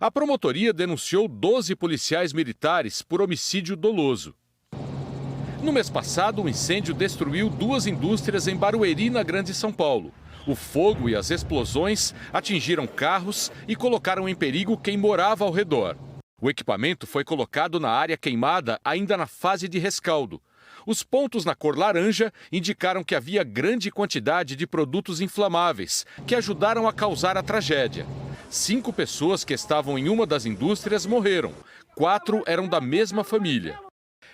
A promotoria denunciou 12 policiais militares por homicídio doloso. No mês passado, o incêndio destruiu 2 indústrias em Barueri, na Grande São Paulo. O fogo e as explosões atingiram carros e colocaram em perigo quem morava ao redor. O equipamento foi colocado na área queimada ainda na fase de rescaldo. Os pontos na cor laranja indicaram que havia grande quantidade de produtos inflamáveis, que ajudaram a causar a tragédia. 5 pessoas que estavam em uma das indústrias morreram. 4 eram da mesma família.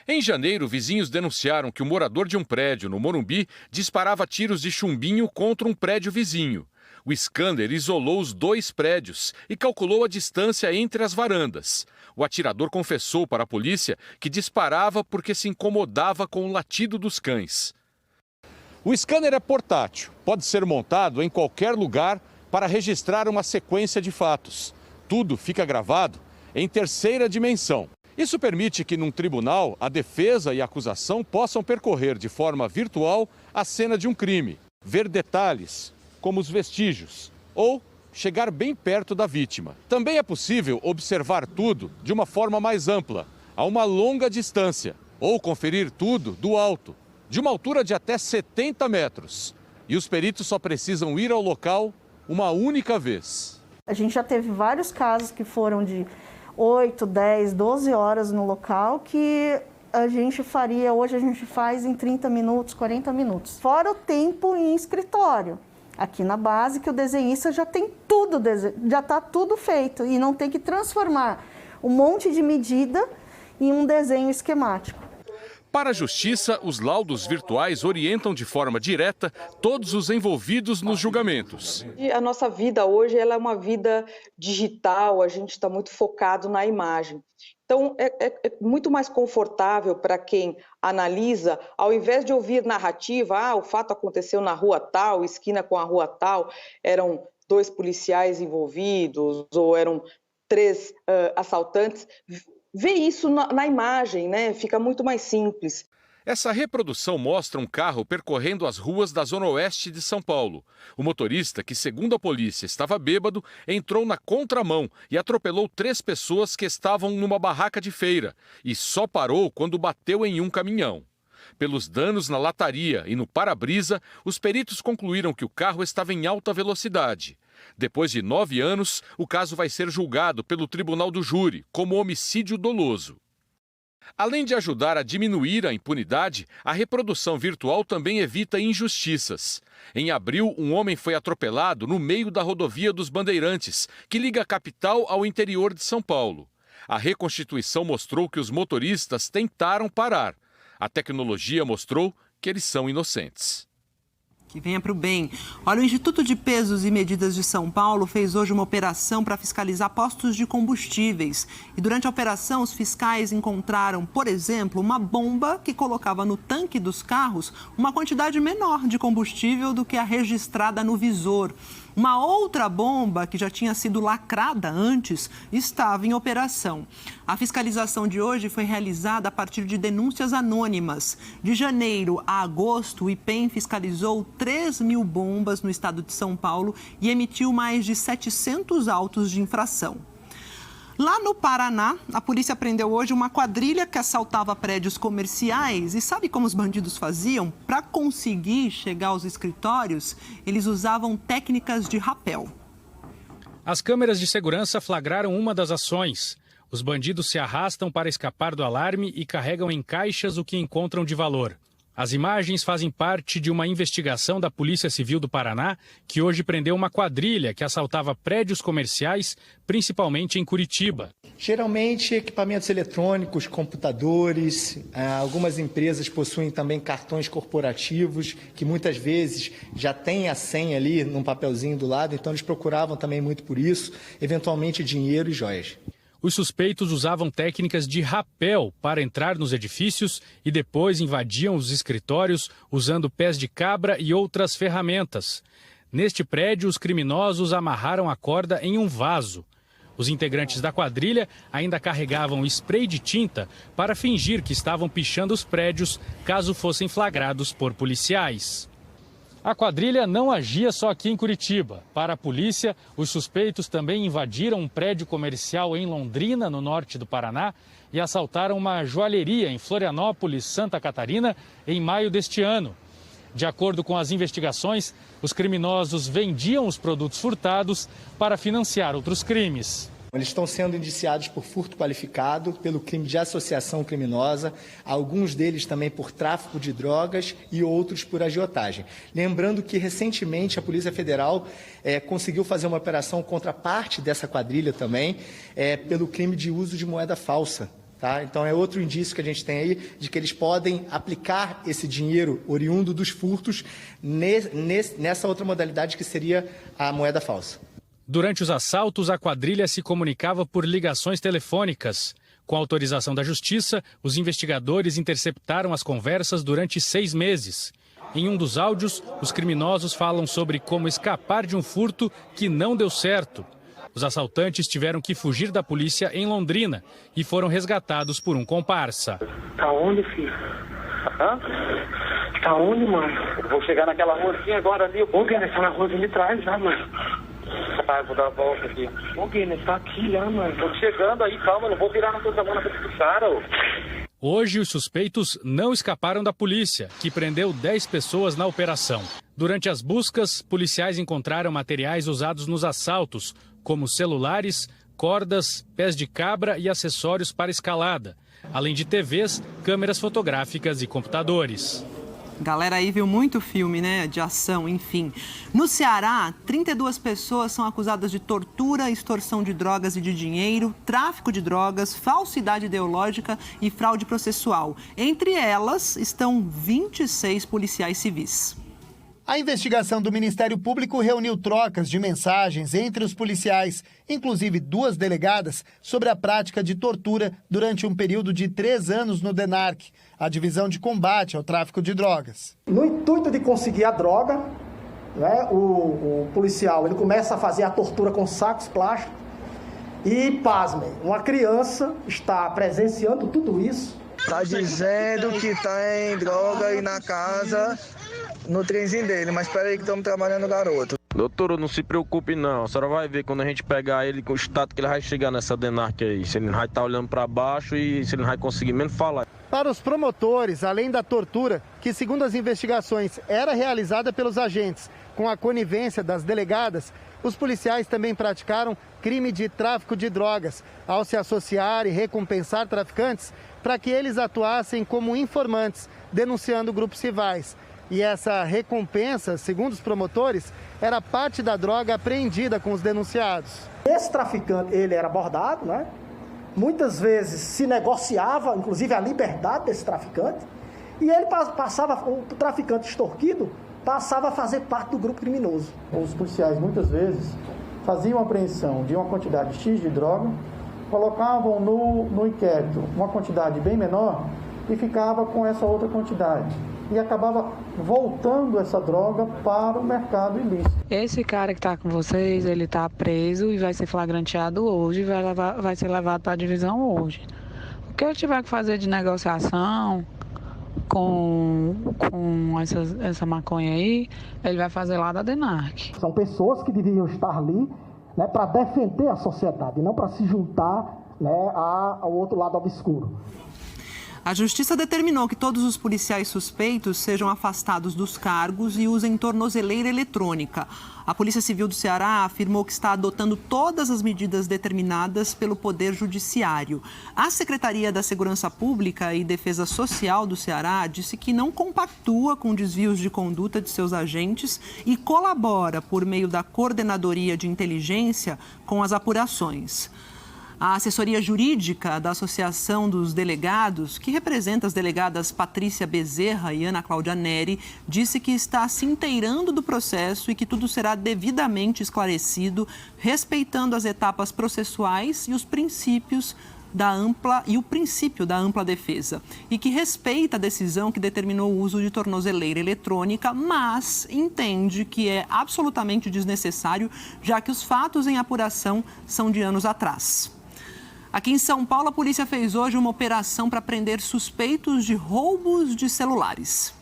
Em janeiro, vizinhos denunciaram que o morador de um prédio no Morumbi disparava tiros de chumbinho contra um prédio vizinho. O scanner isolou os 2 prédios e calculou a distância entre as varandas. O atirador confessou para a polícia que disparava porque se incomodava com o latido dos cães. O scanner é portátil, pode ser montado em qualquer lugar para registrar uma sequência de fatos. Tudo fica gravado em terceira dimensão. Isso permite que, num tribunal, a defesa e a acusação possam percorrer de forma virtual a cena de um crime, ver detalhes, como os vestígios, ou chegar bem perto da vítima. Também é possível observar tudo de uma forma mais ampla, a uma longa distância, ou conferir tudo do alto, de uma altura de até 70 metros. E os peritos só precisam ir ao local uma única vez. A gente já teve vários casos que foram de 8, 10, 12 horas no local que a gente faria, hoje a gente faz em 30 minutos, 40 minutos. Fora o tempo em escritório. Aqui na base que o desenhista já tem tudo, já está tudo feito e não tem que transformar um monte de medida em um desenho esquemático. Para a Justiça, os laudos virtuais orientam de forma direta todos os envolvidos nos julgamentos. A nossa vida hoje ela é uma vida digital, a gente está muito focado na imagem. Então, é muito mais confortável para quem analisa, ao invés de ouvir narrativa, o fato aconteceu na rua tal, esquina com a rua tal, eram 2 policiais envolvidos ou eram 3 assaltantes. Ver isso na imagem, né? Fica muito mais simples. Essa reprodução mostra um carro percorrendo as ruas da zona oeste de São Paulo. O motorista, que segundo a polícia estava bêbado, entrou na contramão e atropelou 3 pessoas que estavam numa barraca de feira e só parou quando bateu em um caminhão. Pelos danos na lataria e no para-brisa, os peritos concluíram que o carro estava em alta velocidade. Depois de 9 anos, o caso vai ser julgado pelo Tribunal do Júri como homicídio doloso. Além de ajudar a diminuir a impunidade, a reprodução virtual também evita injustiças. Em abril, um homem foi atropelado no meio da rodovia dos Bandeirantes, que liga a capital ao interior de São Paulo. A reconstituição mostrou que os motoristas tentaram parar. A tecnologia mostrou que eles são inocentes. Que venha para o bem. Olha, o Instituto de Pesos e Medidas de São Paulo fez hoje uma operação para fiscalizar postos de combustíveis. E durante a operação, os fiscais encontraram, por exemplo, uma bomba que colocava no tanque dos carros uma quantidade menor de combustível do que a registrada no visor. Uma outra bomba, que já tinha sido lacrada antes, estava em operação. A fiscalização de hoje foi realizada a partir de denúncias anônimas. De janeiro a agosto, o IPEM fiscalizou 3.000 bombas no estado de São Paulo e emitiu mais de 700 autos de infração. Lá no Paraná, a polícia prendeu hoje uma quadrilha que assaltava prédios comerciais. E sabe como os bandidos faziam? Para conseguir chegar aos escritórios, eles usavam técnicas de rapel. As câmeras de segurança flagraram uma das ações. Os bandidos se arrastam para escapar do alarme e carregam em caixas o que encontram de valor. As imagens fazem parte de uma investigação da Polícia Civil do Paraná, que hoje prendeu uma quadrilha que assaltava prédios comerciais, principalmente em Curitiba. Geralmente equipamentos eletrônicos, computadores, algumas empresas possuem também cartões corporativos, que muitas vezes já tem a senha ali num papelzinho do lado, então eles procuravam também muito por isso, eventualmente dinheiro e joias. Os suspeitos usavam técnicas de rapel para entrar nos edifícios e depois invadiam os escritórios usando pés de cabra e outras ferramentas. Neste prédio, os criminosos amarraram a corda em um vaso. Os integrantes da quadrilha ainda carregavam spray de tinta para fingir que estavam pichando os prédios caso fossem flagrados por policiais. A quadrilha não agia só aqui em Curitiba. Para a polícia, os suspeitos também invadiram um prédio comercial em Londrina, no norte do Paraná, e assaltaram uma joalheria em Florianópolis, Santa Catarina, em maio deste ano. De acordo com as investigações, os criminosos vendiam os produtos furtados para financiar outros crimes. Eles estão sendo indiciados por furto qualificado, pelo crime de associação criminosa, alguns deles também por tráfico de drogas e outros por agiotagem. Lembrando que, recentemente, a Polícia Federal conseguiu fazer uma operação contra parte dessa quadrilha também, pelo crime de uso de moeda falsa. Tá? Então, é outro indício que a gente tem aí de que eles podem aplicar esse dinheiro oriundo dos furtos nessa outra modalidade que seria a moeda falsa. Durante os assaltos, a quadrilha se comunicava por ligações telefônicas. Com autorização da Justiça, os investigadores interceptaram as conversas durante 6 meses. Em um dos áudios, os criminosos falam sobre como escapar de um furto que não deu certo. Os assaltantes tiveram que fugir da polícia em Londrina e foram resgatados por um comparsa. Tá onde, filho? Hã? Tá onde, mano? Eu vou chegar naquela ruazinha agora ali. Ô, Guinness, tá na ruazinha de trás já, mano. Tá, vou dar a volta aqui. Ô, Guinness, tá aqui já, mano. Tô chegando aí, calma, não vou virar na tua mão pra te cara, ô. Hoje, os suspeitos não escaparam da polícia, que prendeu 10 pessoas na operação. Durante as buscas, policiais encontraram materiais usados nos assaltos, como celulares, cordas, pés de cabra e acessórios para escalada, além de TVs, câmeras fotográficas e computadores. Galera aí viu muito filme, né, de ação, enfim. No Ceará, 32 pessoas são acusadas de tortura, extorsão de drogas e de dinheiro, tráfico de drogas, falsidade ideológica e fraude processual. Entre elas estão 26 policiais civis. A investigação do Ministério Público reuniu trocas de mensagens entre os policiais, inclusive 2 delegadas, sobre a prática de tortura durante um período de 3 anos no DENARC, a Divisão de Combate ao Tráfico de Drogas. No intuito de conseguir a droga, né, o policial ele começa a fazer a tortura com sacos plásticos e, pasmem, uma criança está presenciando tudo isso. Está dizendo que tem droga aí na casa, no trenzinho dele, mas espera aí que estamos trabalhando, garoto. Doutor, não se preocupe não, a senhora vai ver quando a gente pegar ele com o status que ele vai chegar nessa DENARC aí, se ele não vai estar olhando para baixo e se ele não vai conseguir mesmo falar. Para os promotores, além da tortura, que segundo as investigações era realizada pelos agentes com a conivência das delegadas, os policiais também praticaram crime de tráfico de drogas, ao se associar e recompensar traficantes para que eles atuassem como informantes, denunciando grupos rivais. E essa recompensa, segundo os promotores, era parte da droga apreendida com os denunciados. Esse traficante, ele era abordado, né? Muitas vezes se negociava, inclusive, a liberdade desse traficante. E ele passava, o traficante extorquido, passava a fazer parte do grupo criminoso. Os policiais, muitas vezes, faziam apreensão de uma quantidade X de droga, colocavam no inquérito uma quantidade bem menor e ficava com essa outra quantidade. E acabava voltando essa droga para o mercado ilícito. Esse cara que está com vocês, ele está preso e vai ser flagranteado hoje, vai ser levado para a divisão hoje. O que ele tiver que fazer de negociação com essa maconha aí, ele vai fazer lá da DENARC. São pessoas que deviam estar ali, né, para defender a sociedade, não para se juntar, né, ao outro lado obscuro. A Justiça determinou que todos os policiais suspeitos sejam afastados dos cargos e usem tornozeleira eletrônica. A Polícia Civil do Ceará afirmou que está adotando todas as medidas determinadas pelo Poder Judiciário. A Secretaria da Segurança Pública e Defesa Social do Ceará disse que não compactua com desvios de conduta de seus agentes e colabora, por meio da Coordenadoria de Inteligência, com as apurações. A assessoria jurídica da Associação dos Delegados, que representa as delegadas Patrícia Bezerra e Ana Cláudia Neri, disse que está se inteirando do processo e que tudo será devidamente esclarecido, respeitando as etapas processuais e os princípios o princípio da ampla defesa, e que respeita a decisão que determinou o uso de tornozeleira eletrônica, mas entende que é absolutamente desnecessário, já que os fatos em apuração são de anos atrás. Aqui em São Paulo, a polícia fez hoje uma operação para prender suspeitos de roubos de celulares.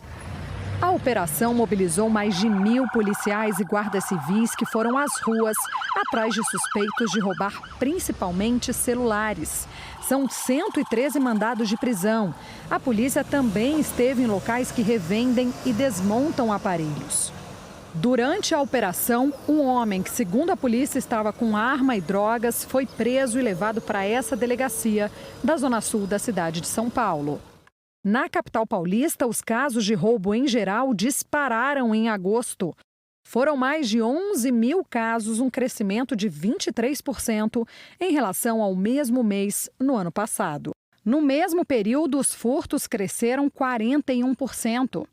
A operação mobilizou mais de 1.000 policiais e guardas civis que foram às ruas atrás de suspeitos de roubar principalmente celulares. São 113 mandados de prisão. A polícia também esteve em locais que revendem e desmontam aparelhos. Durante a operação, um homem que, segundo a polícia, estava com arma e drogas, foi preso e levado para essa delegacia da zona sul da cidade de São Paulo. Na capital paulista, os casos de roubo em geral dispararam em agosto. Foram mais de 11.000 casos, um crescimento de 23% em relação ao mesmo mês no ano passado. No mesmo período, os furtos cresceram 41%.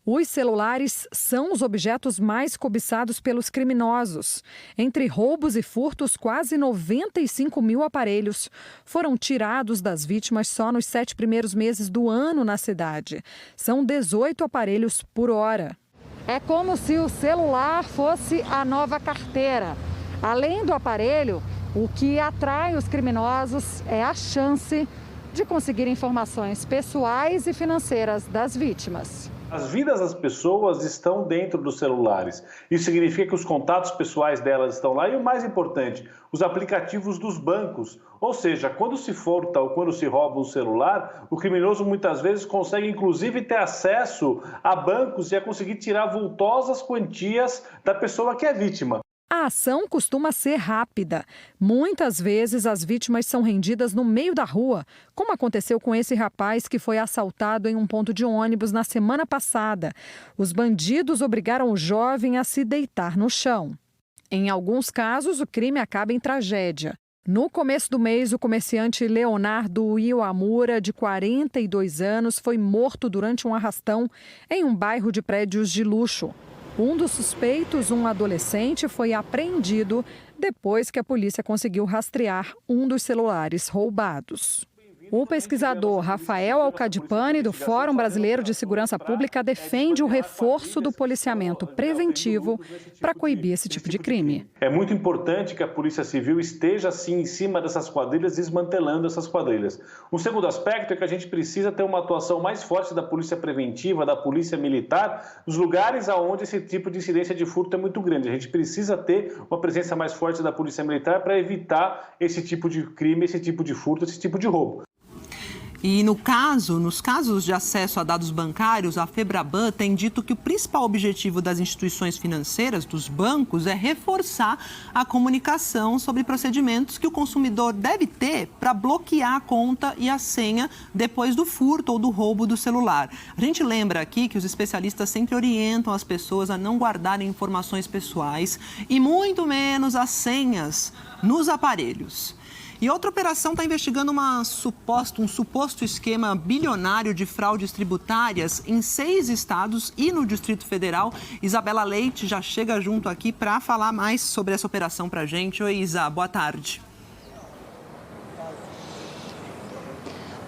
Os celulares são os objetos mais cobiçados pelos criminosos. Entre roubos e furtos, quase 95.000 aparelhos foram tirados das vítimas só nos 7 primeiros meses do ano na cidade. São 18 aparelhos por hora. É como se o celular fosse a nova carteira. Além do aparelho, o que atrai os criminosos é a chance de conseguir informações pessoais e financeiras das vítimas. As vidas das pessoas estão dentro dos celulares. Isso significa que os contatos pessoais delas estão lá e, o mais importante, os aplicativos dos bancos. Ou seja, quando se furta ou quando se rouba um celular, o criminoso muitas vezes consegue inclusive ter acesso a bancos e a conseguir tirar vultosas quantias da pessoa que é vítima. A ação costuma ser rápida. Muitas vezes as vítimas são rendidas no meio da rua, como aconteceu com esse rapaz que foi assaltado em um ponto de ônibus na semana passada. Os bandidos obrigaram o jovem a se deitar no chão. Em alguns casos, o crime acaba em tragédia. No começo do mês, o comerciante Leonardo Iwamura, de 42 anos, foi morto durante um arrastão em um bairro de prédios de luxo. Um dos suspeitos, um adolescente, foi apreendido depois que a polícia conseguiu rastrear um dos celulares roubados. O pesquisador Rafael Alcadipani, do Fórum Brasileiro de Segurança Pública, defende o reforço do policiamento preventivo para coibir esse tipo de crime. É muito importante que a Polícia Civil esteja, assim, em cima dessas quadrilhas, desmantelando essas quadrilhas. Um segundo aspecto é que a gente precisa ter uma atuação mais forte da Polícia Preventiva, da Polícia Militar, nos lugares onde esse tipo de incidência de furto é muito grande. A gente precisa ter uma presença mais forte da Polícia Militar para evitar esse tipo de crime, esse tipo de furto, esse tipo de roubo. E nos casos de acesso a dados bancários, a Febraban tem dito que o principal objetivo das instituições financeiras, dos bancos, é reforçar a comunicação sobre procedimentos que o consumidor deve ter para bloquear a conta e a senha depois do furto ou do roubo do celular. A gente lembra aqui que os especialistas sempre orientam as pessoas a não guardarem informações pessoais e muito menos as senhas nos aparelhos. E outra operação está investigando um suposto esquema bilionário de fraudes tributárias em 6 estados e no Distrito Federal. Isabela Leite já chega junto aqui para falar mais sobre essa operação para a gente. Oi, Isa, boa tarde.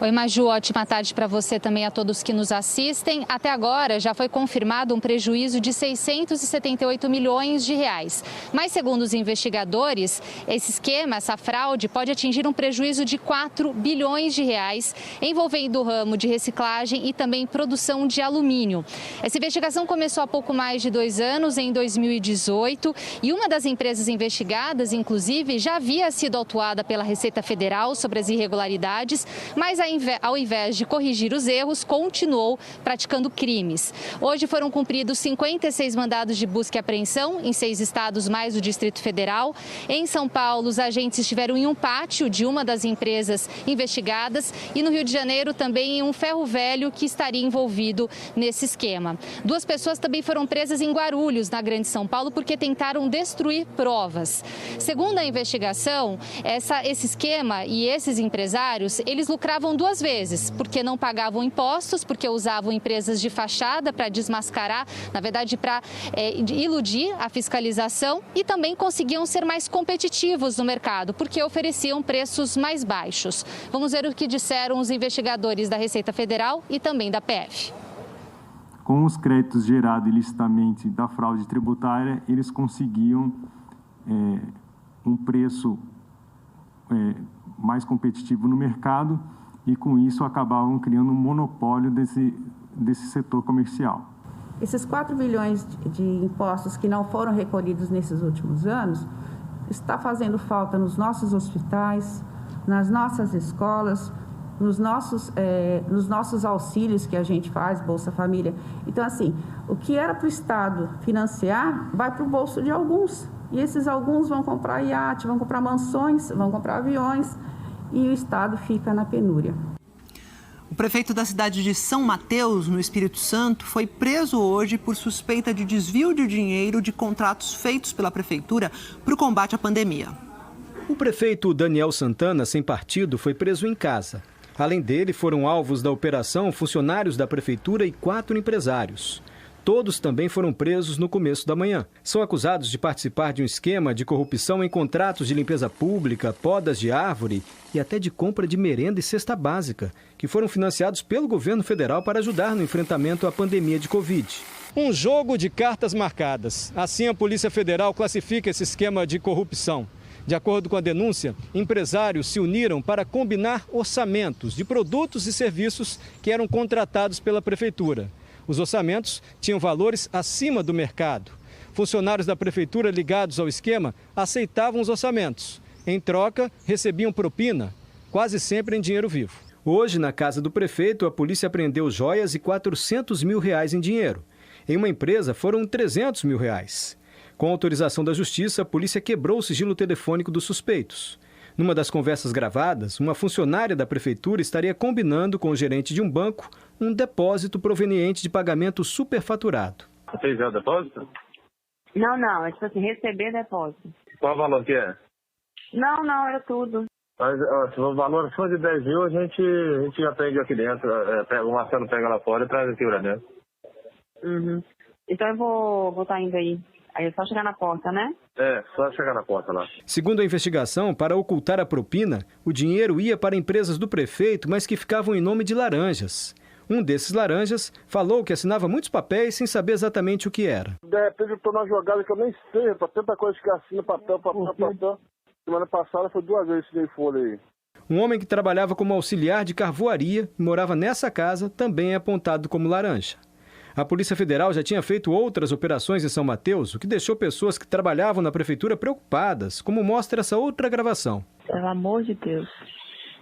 Oi, Maju, ótima tarde para você também, a todos que nos assistem. Até agora já foi confirmado um prejuízo de 678 milhões de reais. Mas, segundo os investigadores, esse esquema, essa fraude, pode atingir um prejuízo de 4 bilhões de reais, envolvendo o ramo de reciclagem e também produção de alumínio. Essa investigação começou há pouco mais de 2 anos, em 2018, e uma das empresas investigadas, inclusive, já havia sido autuada pela Receita Federal sobre as irregularidades, mas ao invés de corrigir os erros, continuou praticando crimes. Hoje foram cumpridos 56 mandados de busca e apreensão em 6 estados mais o Distrito Federal. Em São Paulo, os agentes estiveram em um pátio de uma das empresas investigadas e no Rio de Janeiro também em um ferro velho que estaria envolvido nesse esquema. 2 pessoas também foram presas em Guarulhos, na Grande São Paulo, porque tentaram destruir provas. Segundo a investigação, esse esquema e esses empresários, eles lucravam 2 vezes, porque não pagavam impostos, porque usavam empresas de fachada para desmascarar, na verdade, para iludir a fiscalização, e também conseguiam ser mais competitivos no mercado, porque ofereciam preços mais baixos. Vamos ver o que disseram os investigadores da Receita Federal e também da PF. Com os créditos gerados ilicitamente da fraude tributária, eles conseguiam um preço mais competitivo no mercado e, com isso, acabavam criando um monopólio desse setor comercial. Esses 4 bilhões de impostos que não foram recolhidos nesses últimos anos está fazendo falta nos nossos hospitais, nas nossas escolas, nos nossos auxílios que a gente faz, Bolsa Família. Então, assim, o que era para o Estado financiar vai para o bolso de alguns. E esses alguns vão comprar iate, vão comprar mansões, vão comprar aviões e o Estado fica na penúria. O prefeito da cidade de São Mateus, no Espírito Santo, foi preso hoje por suspeita de desvio de dinheiro de contratos feitos pela prefeitura para o combate à pandemia. O prefeito Daniel Santana, sem partido, foi preso em casa. Além dele, foram alvos da operação funcionários da prefeitura e 4 empresários. Todos também foram presos no começo da manhã. São acusados de participar de um esquema de corrupção em contratos de limpeza pública, podas de árvore e até de compra de merenda e cesta básica, que foram financiados pelo governo federal para ajudar no enfrentamento à pandemia de Covid. Um jogo de cartas marcadas. Assim, a Polícia Federal classifica esse esquema de corrupção. De acordo com a denúncia, empresários se uniram para combinar orçamentos de produtos e serviços que eram contratados pela prefeitura. Os orçamentos tinham valores acima do mercado. Funcionários da prefeitura ligados ao esquema aceitavam os orçamentos. Em troca, recebiam propina, quase sempre em dinheiro vivo. Hoje, na casa do prefeito, a polícia apreendeu joias e R$400 mil em dinheiro. Em uma empresa, foram R$300 mil. Com autorização da Justiça, a polícia quebrou o sigilo telefônico dos suspeitos. Numa das conversas gravadas, uma funcionária da prefeitura estaria combinando com o gerente de um banco um depósito proveniente de pagamento superfaturado. Você fez o depósito? Não, é tipo assim, receber depósito. Qual o valor que é? Não, era tudo. Mas se o valor for de 10 mil, a gente atende aqui dentro. O Marcelo pega lá fora e traz aqui pra dentro. Uhum. Então eu vou estar indo aí. Aí é só chegar na porta, né? Só chegar na porta lá. Segundo a investigação, para ocultar a propina, o dinheiro ia para empresas do prefeito, mas que ficavam em nome de laranjas. Um desses laranjas falou que assinava muitos papéis sem saber exatamente o que era. De repente eu estou numa jogada que eu nem sei, para tanta coisa que assina papel. Semana passada foi 2 vezes que dei folha aí. Um homem que trabalhava como auxiliar de carvoaria e morava nessa casa também é apontado como laranja. A Polícia Federal já tinha feito outras operações em São Mateus, o que deixou pessoas que trabalhavam na prefeitura preocupadas, como mostra essa outra gravação. Pelo amor de Deus,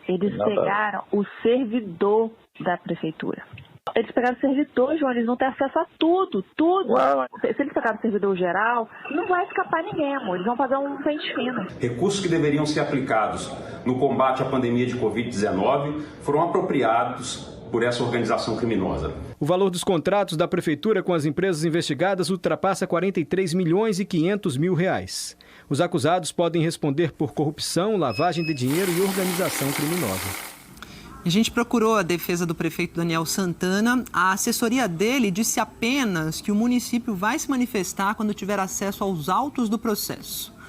eles pegaram o servidor da prefeitura. Eles pegaram o servidor, João, eles vão ter acesso a tudo. Se eles pegaram o servidor geral, não vai escapar ninguém, amor. Eles vão fazer um pente fino. Recursos que deveriam ser aplicados no combate à pandemia de Covid-19 foram apropriados por essa organização criminosa. O valor dos contratos da prefeitura com as empresas investigadas ultrapassa R$43,5 milhões. Os acusados podem responder por corrupção, lavagem de dinheiro e organização criminosa. A gente procurou a defesa do prefeito Daniel Santana. A assessoria dele disse apenas que o município vai se manifestar quando tiver acesso aos autos do processo.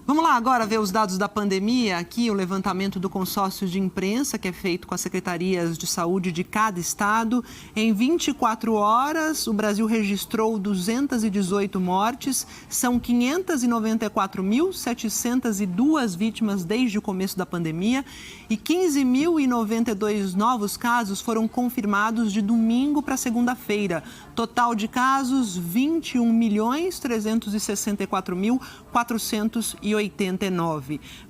Vamos lá agora ver os dados da pandemia. Aqui o levantamento do consórcio de imprensa que é feito com as secretarias de saúde de cada estado. Em 24 horas, o Brasil registrou 218 mortes. São 594.702 vítimas desde o começo da pandemia e 15.092 novos casos foram confirmados de domingo para segunda-feira. Total de casos, 21.364.489.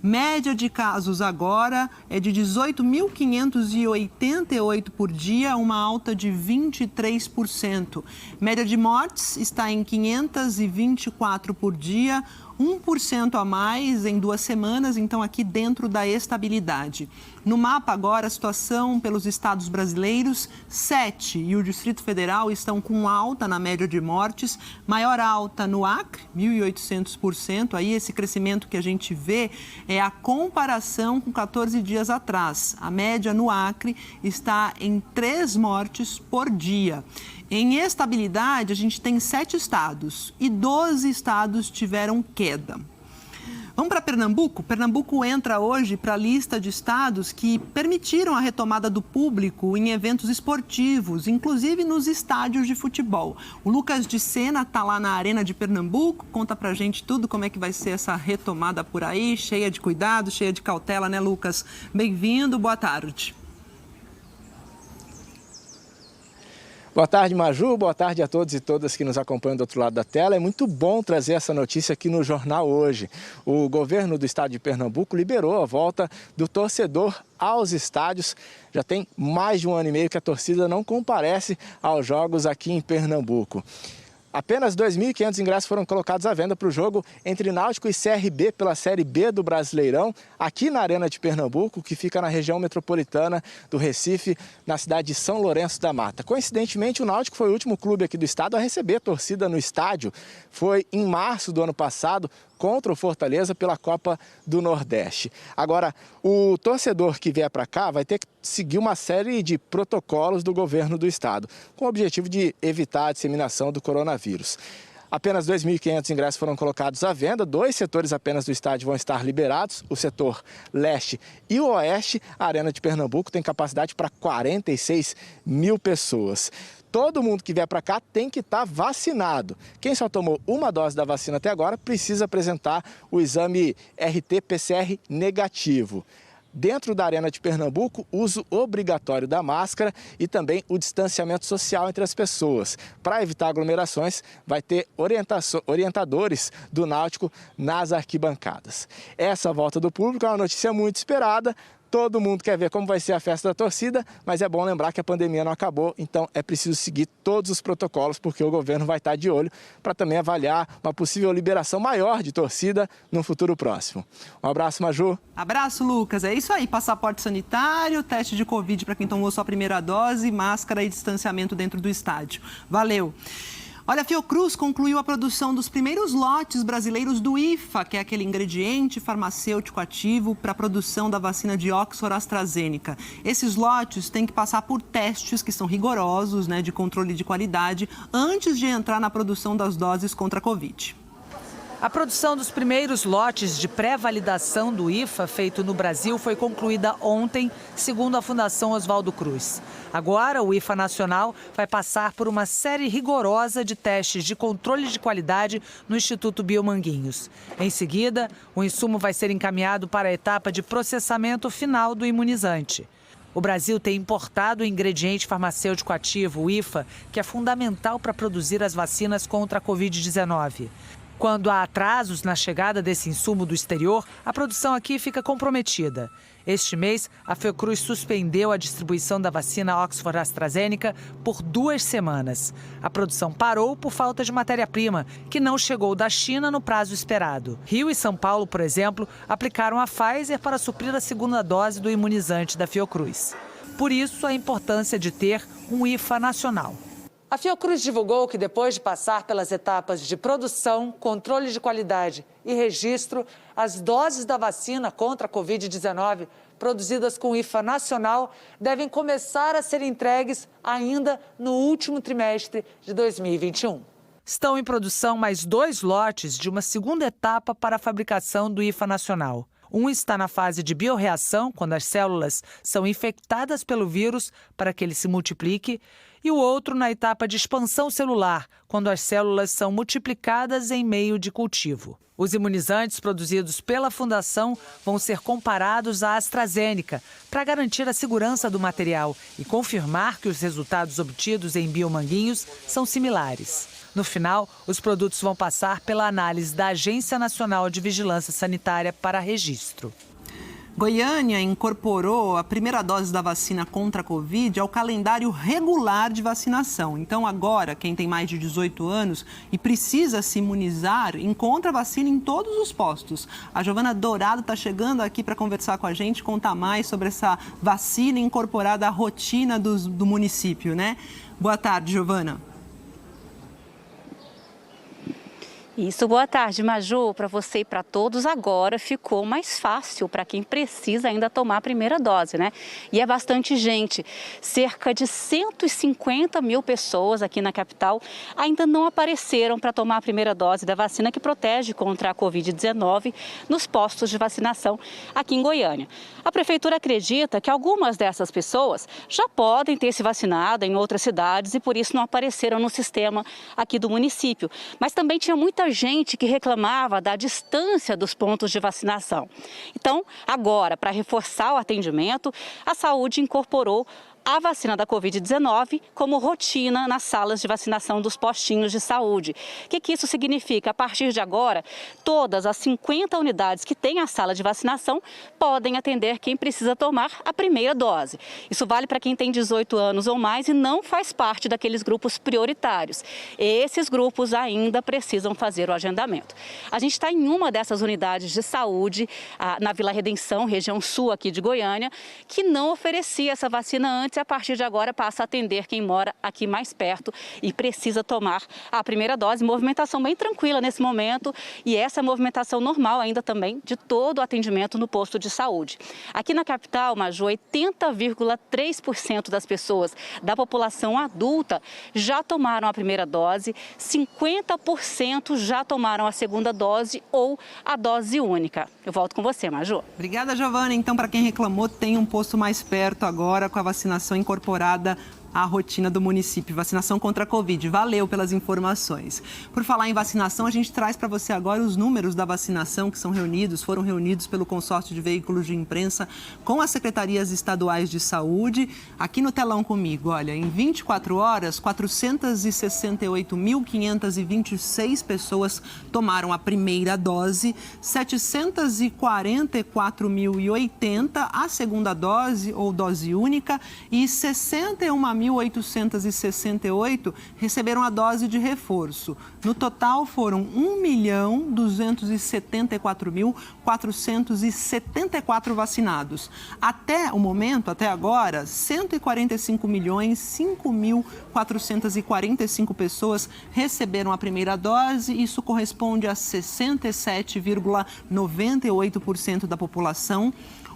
Média de casos agora é de 18.588 por dia, uma alta de 23%. Média de mortes está em 524 por dia, 1% a mais em 2 semanas, então aqui dentro da estabilidade. No mapa agora, a situação pelos estados brasileiros, 7 e o Distrito Federal estão com alta na média de mortes, maior alta no Acre, 1.800%, aí esse crescimento que a gente vê é a comparação com 14 dias atrás. A média no Acre está em 3 mortes por dia. Em estabilidade, a gente tem 7 estados e 12 estados tiveram queda. Vamos para Pernambuco? Pernambuco entra hoje para a lista de estados que permitiram a retomada do público em eventos esportivos, inclusive nos estádios de futebol. O Lucas de Sena está lá na Arena de Pernambuco, conta pra gente tudo como é que vai ser essa retomada por aí, cheia de cuidado, cheia de cautela, né, Lucas? Bem-vindo, boa tarde. Boa tarde, Maju. Boa tarde a todos e todas que nos acompanham do outro lado da tela. É muito bom trazer essa notícia aqui no Jornal Hoje. O governo do estado de Pernambuco liberou a volta do torcedor aos estádios. Já tem mais de 1 ano e meio que a torcida não comparece aos jogos aqui em Pernambuco. Apenas 2.500 ingressos foram colocados à venda para o jogo entre Náutico e CRB pela Série B do Brasileirão, aqui na Arena de Pernambuco, que fica na região metropolitana do Recife, na cidade de São Lourenço da Mata. Coincidentemente, o Náutico foi o último clube aqui do estado a receber torcida no estádio. Foi em março do ano passado, contra o Fortaleza pela Copa do Nordeste. Agora, o torcedor que vier para cá vai ter que seguir uma série de protocolos do governo do estado, com o objetivo de evitar a disseminação do coronavírus. Apenas 2.500 ingressos foram colocados à venda, 2 setores apenas do estádio vão estar liberados, o setor leste e o oeste. A Arena de Pernambuco tem capacidade para 46 mil pessoas. Todo mundo que vier para cá tem que estar vacinado. Quem só tomou uma dose da vacina até agora precisa apresentar o exame RT-PCR negativo. Dentro da Arena de Pernambuco, uso obrigatório da máscara e também o distanciamento social entre as pessoas. Para evitar aglomerações, vai ter orientadores do Náutico nas arquibancadas. Essa volta do público é uma notícia muito esperada. Todo mundo quer ver como vai ser a festa da torcida, mas é bom lembrar que a pandemia não acabou, então é preciso seguir todos os protocolos, porque o governo vai estar de olho para também avaliar uma possível liberação maior de torcida no futuro próximo. Um abraço, Maju. Abraço, Lucas. É isso aí, passaporte sanitário, teste de Covid para quem tomou sua primeira dose, máscara e distanciamento dentro do estádio. Valeu. Olha, a Fiocruz concluiu a produção dos primeiros lotes brasileiros do IFA, que é aquele ingrediente farmacêutico ativo para a produção da vacina de Oxford AstraZeneca. Esses lotes têm que passar por testes que são rigorosos, de controle de qualidade, antes de entrar na produção das doses contra a Covid. A produção dos primeiros lotes de pré-validação do IFA feito no Brasil foi concluída ontem, segundo a Fundação Oswaldo Cruz. Agora, o IFA Nacional vai passar por uma série rigorosa de testes de controle de qualidade no Instituto Biomanguinhos. Em seguida, o insumo vai ser encaminhado para a etapa de processamento final do imunizante. O Brasil tem importado o ingrediente farmacêutico ativo, o IFA, que é fundamental para produzir as vacinas contra a Covid-19. Quando há atrasos na chegada desse insumo do exterior, a produção aqui fica comprometida. Este mês, a Fiocruz suspendeu a distribuição da vacina Oxford AstraZeneca por 2 semanas. A produção parou por falta de matéria-prima, que não chegou da China no prazo esperado. Rio e São Paulo, por exemplo, aplicaram a Pfizer para suprir a segunda dose do imunizante da Fiocruz. Por isso, a importância de ter um IFA nacional. A Fiocruz divulgou que depois de passar pelas etapas de produção, controle de qualidade e registro, as doses da vacina contra a Covid-19 produzidas com IFA nacional devem começar a ser entregues ainda no último trimestre de 2021. Estão em produção mais 2 lotes de uma segunda etapa para a fabricação do IFA nacional. Um está na fase de biorreação, quando as células são infectadas pelo vírus para que ele se multiplique, e o outro na etapa de expansão celular, quando as células são multiplicadas em meio de cultivo. Os imunizantes produzidos pela Fundação vão ser comparados à AstraZeneca para garantir a segurança do material e confirmar que os resultados obtidos em Biomanguinhos são similares. No final, os produtos vão passar pela análise da Agência Nacional de Vigilância Sanitária para registro. Goiânia incorporou a primeira dose da vacina contra a Covid ao calendário regular de vacinação. Então, agora, quem tem mais de 18 anos e precisa se imunizar, encontra vacina em todos os postos. A Giovana Dourado está chegando aqui para conversar com a gente, contar mais sobre essa vacina incorporada à rotina do município, né? Boa tarde, Giovana. Isso, boa tarde, Maju. Para você e para todos, agora ficou mais fácil para quem precisa ainda tomar a primeira dose, né? E é bastante gente. Cerca de 150 mil pessoas aqui na capital ainda não apareceram para tomar a primeira dose da vacina que protege contra a Covid-19 nos postos de vacinação aqui em Goiânia. A Prefeitura acredita que algumas dessas pessoas já podem ter se vacinado em outras cidades e por isso não apareceram no sistema aqui do município. Mas também tinha muita gente que reclamava da distância dos pontos de vacinação. Então, agora, para reforçar o atendimento, a saúde incorporou a vacina da Covid-19 como rotina nas salas de vacinação dos postinhos de saúde. O que isso significa? A partir de agora, todas as 50 unidades que têm a sala de vacinação podem atender quem precisa tomar a primeira dose. Isso vale para quem tem 18 anos ou mais e não faz parte daqueles grupos prioritários. Esses grupos ainda precisam fazer o agendamento. A gente está em uma dessas unidades de saúde, na Vila Redenção, região sul aqui de Goiânia, que não oferecia essa vacina antes e a partir de agora passa a atender quem mora aqui mais perto e precisa tomar a primeira dose. Movimentação bem tranquila nesse momento e essa movimentação normal ainda também de todo o atendimento no posto de saúde. Aqui na capital, Maju, 80,3% das pessoas da população adulta já tomaram a primeira dose, 50% já tomaram a segunda dose ou a dose única. Eu volto com você, Maju. Obrigada, Giovana. Então, para quem reclamou, tem um posto mais perto agora com a vacinação incorporada à rotina do município, vacinação contra a Covid. Valeu pelas informações. Por falar em vacinação, a gente traz para você agora os números da vacinação que foram reunidos pelo consórcio de veículos de imprensa com as secretarias estaduais de saúde. Aqui no telão comigo, olha, em 24 horas, 468.526 pessoas tomaram a primeira dose, 744.080 a segunda dose ou dose única e 61.868 receberam a dose de reforço. No total, foram 1.274.474 vacinados. Até o momento, até agora, 145.005.445 pessoas receberam a primeira dose. Isso corresponde a 67,98% da população.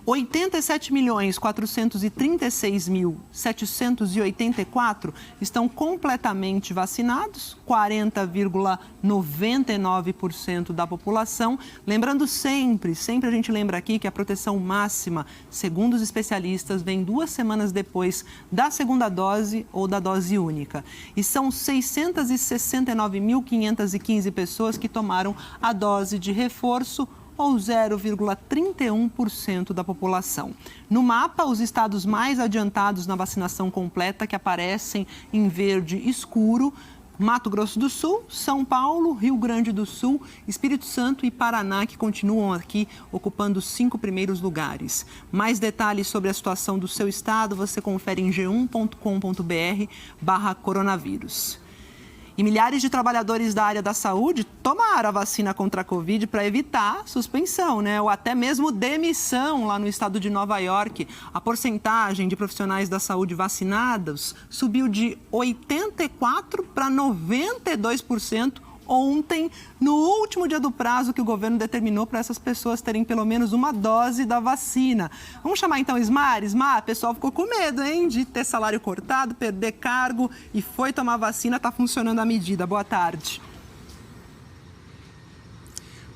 87.436.784 estão completamente vacinados, 40,99% da população. Lembrando sempre a gente lembra aqui que a proteção máxima, segundo os especialistas, vem 2 semanas depois da segunda dose ou da dose única. E são 669.515 pessoas que tomaram a dose de reforço, ou 0,31% da população. No mapa, os estados mais adiantados na vacinação completa, que aparecem em verde escuro, Mato Grosso do Sul, São Paulo, Rio Grande do Sul, Espírito Santo e Paraná, que continuam aqui ocupando os 5 primeiros lugares. Mais detalhes sobre a situação do seu estado, você confere em g1.com.br/coronavírus. E milhares de trabalhadores da área da saúde tomaram a vacina contra a Covid para evitar suspensão, né? Ou até mesmo demissão lá no estado de Nova York. A porcentagem de profissionais da saúde vacinados subiu de 84% para 92% ontem, no último dia do prazo que o governo determinou para essas pessoas terem pelo menos uma dose da vacina. Vamos chamar então Ismar. Ismar, o pessoal ficou com medo, hein, de ter salário cortado, perder cargo e foi tomar vacina, está funcionando a medida. Boa tarde.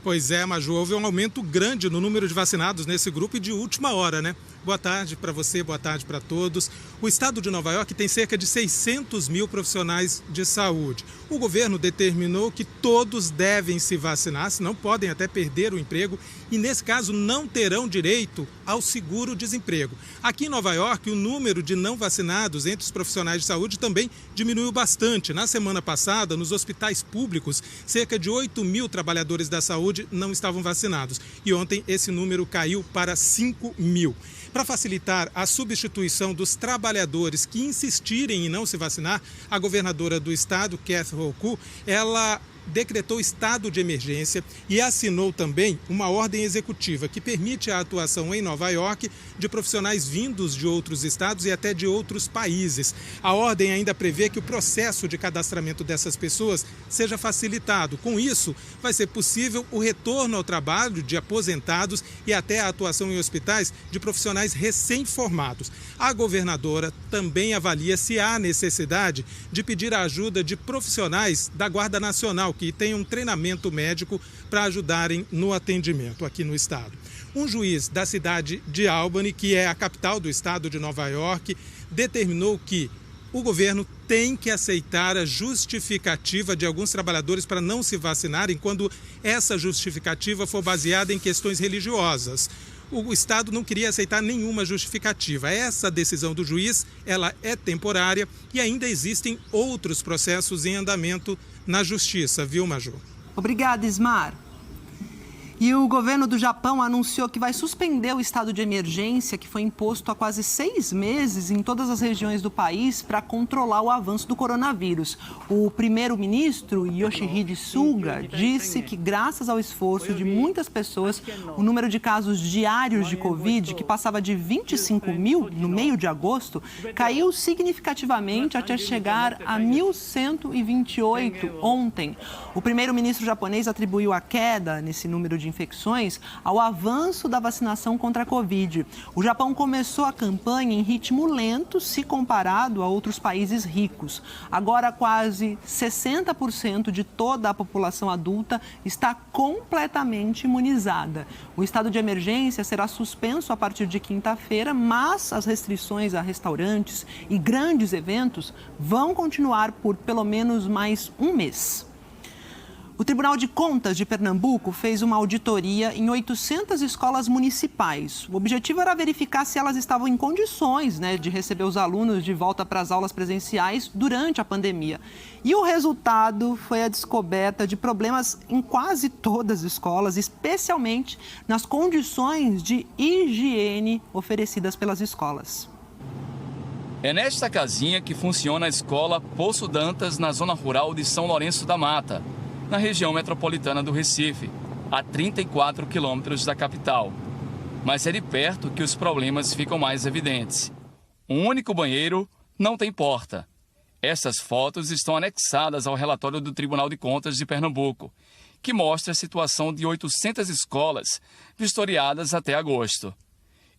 Pois é, Maju, houve um aumento grande no número de vacinados nesse grupo e de última hora, né? Boa tarde para você, boa tarde para todos. O estado de Nova York tem cerca de 600 mil profissionais de saúde. O governo determinou que todos devem se vacinar, senão podem até perder o emprego e, nesse caso, não terão direito ao seguro-desemprego. Aqui em Nova York, o número de não vacinados entre os profissionais de saúde também diminuiu bastante. Na semana passada, nos hospitais públicos, cerca de 8 mil trabalhadores da saúde não estavam vacinados. E ontem esse número caiu para 5 mil. Para facilitar a substituição dos trabalhadores que insistirem em não se vacinar, a governadora do estado, Kathy Hochul, ela decretou estado de emergência e assinou também uma ordem executiva que permite a atuação em Nova York de profissionais vindos de outros estados e até de outros países. A ordem ainda prevê que o processo de cadastramento dessas pessoas seja facilitado. Com isso, vai ser possível o retorno ao trabalho de aposentados e até a atuação em hospitais de profissionais recém-formados. A governadora também avalia se há necessidade de pedir a ajuda de profissionais da Guarda Nacional que tenham um treinamento médico para ajudarem no atendimento aqui no estado. Um juiz da cidade de Albany, que é a capital do estado de Nova York, determinou que o governo tem que aceitar a justificativa de alguns trabalhadores para não se vacinarem quando essa justificativa for baseada em questões religiosas. o Estado não queria aceitar nenhuma justificativa. Essa decisão do juiz, ela é temporária e ainda existem outros processos em andamento na Justiça, viu, Maju? Obrigada, Ismar. E o governo do Japão anunciou que vai suspender o estado de emergência que foi imposto há quase 6 meses em todas as regiões do país para controlar o avanço do coronavírus. O primeiro-ministro Yoshihide Suga disse que, graças ao esforço de muitas pessoas, o número de casos diários de Covid, que passava de 25 mil no meio de agosto, caiu significativamente até chegar a 1.128 ontem. O primeiro-ministro japonês atribuiu a queda nesse número de infecções ao avanço da vacinação contra a Covid. O Japão começou a campanha em ritmo lento se comparado a outros países ricos. Agora, quase 60% de toda a população adulta está completamente imunizada. O estado de emergência será suspenso a partir de quinta-feira, mas as restrições a restaurantes e grandes eventos vão continuar por pelo menos mais um mês. O Tribunal de Contas de Pernambuco fez uma auditoria em 800 escolas municipais. O objetivo era verificar se elas estavam em condições, de receber os alunos de volta para as aulas presenciais durante a pandemia. E o resultado foi a descoberta de problemas em quase todas as escolas, especialmente nas condições de higiene oferecidas pelas escolas. É nesta casinha que funciona a escola Poço Dantas, na zona rural de São Lourenço da Mata, na região metropolitana do Recife, a 34 quilômetros da capital. Mas é de perto que os problemas ficam mais evidentes. Um único banheiro não tem porta. Essas fotos estão anexadas ao relatório do Tribunal de Contas de Pernambuco, que mostra a situação de 800 escolas vistoriadas até agosto.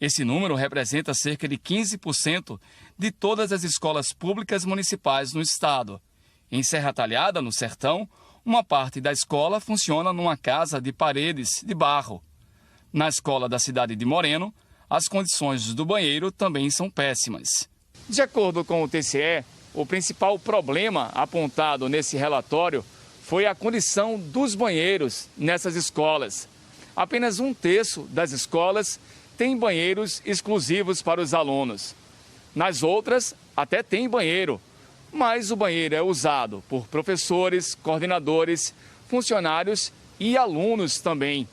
Esse número representa cerca de 15% de todas as escolas públicas municipais no estado. Em Serra Talhada, no Sertão, uma parte da escola funciona numa casa de paredes de barro. Na escola da cidade de Moreno, as condições do banheiro também são péssimas. De acordo com o TCE, o principal problema apontado nesse relatório foi a condição dos banheiros nessas escolas. Apenas 1/3 das escolas tem banheiros exclusivos para os alunos. Nas outras, até tem banheiro, mas o banheiro é usado por professores, coordenadores, funcionários e alunos também.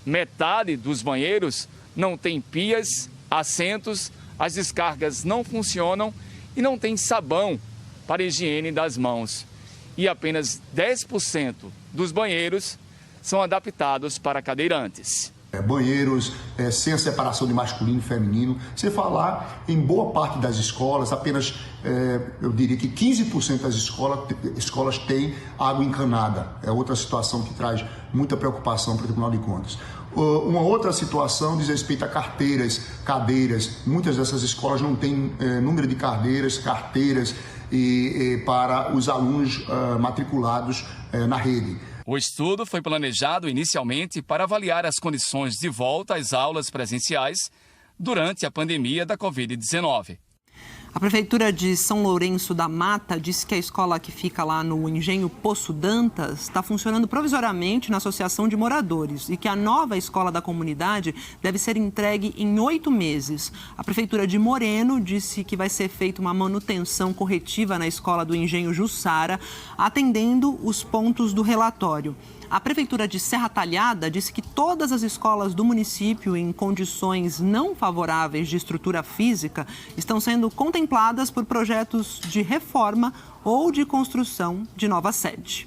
Metade dos banheiros não tem pias, assentos, as descargas não funcionam e não tem sabão para higiene das mãos. E apenas 10% dos banheiros são adaptados para cadeirantes. Banheiros sem a separação de masculino e feminino. Se falar em boa parte das escolas, apenas, eu diria que 15% das escolas têm água encanada. É outra situação que traz muita preocupação para o Tribunal de Contas. Uma outra situação diz respeito a carteiras, cadeiras. Muitas dessas escolas não têm número de carteiras para os alunos matriculados na rede. O estudo foi planejado inicialmente para avaliar as condições de volta às aulas presenciais durante a pandemia da Covid-19. A Prefeitura de São Lourenço da Mata disse que a escola que fica lá no Engenho Poço Dantas está funcionando provisoriamente na associação de moradores e que a nova escola da comunidade deve ser entregue em 8 meses. A Prefeitura de Moreno disse que vai ser feita uma manutenção corretiva na escola do Engenho Jussara, atendendo os pontos do relatório. A Prefeitura de Serra Talhada disse que todas as escolas do município em condições não favoráveis de estrutura física estão sendo contempladas por projetos de reforma ou de construção de nova sede.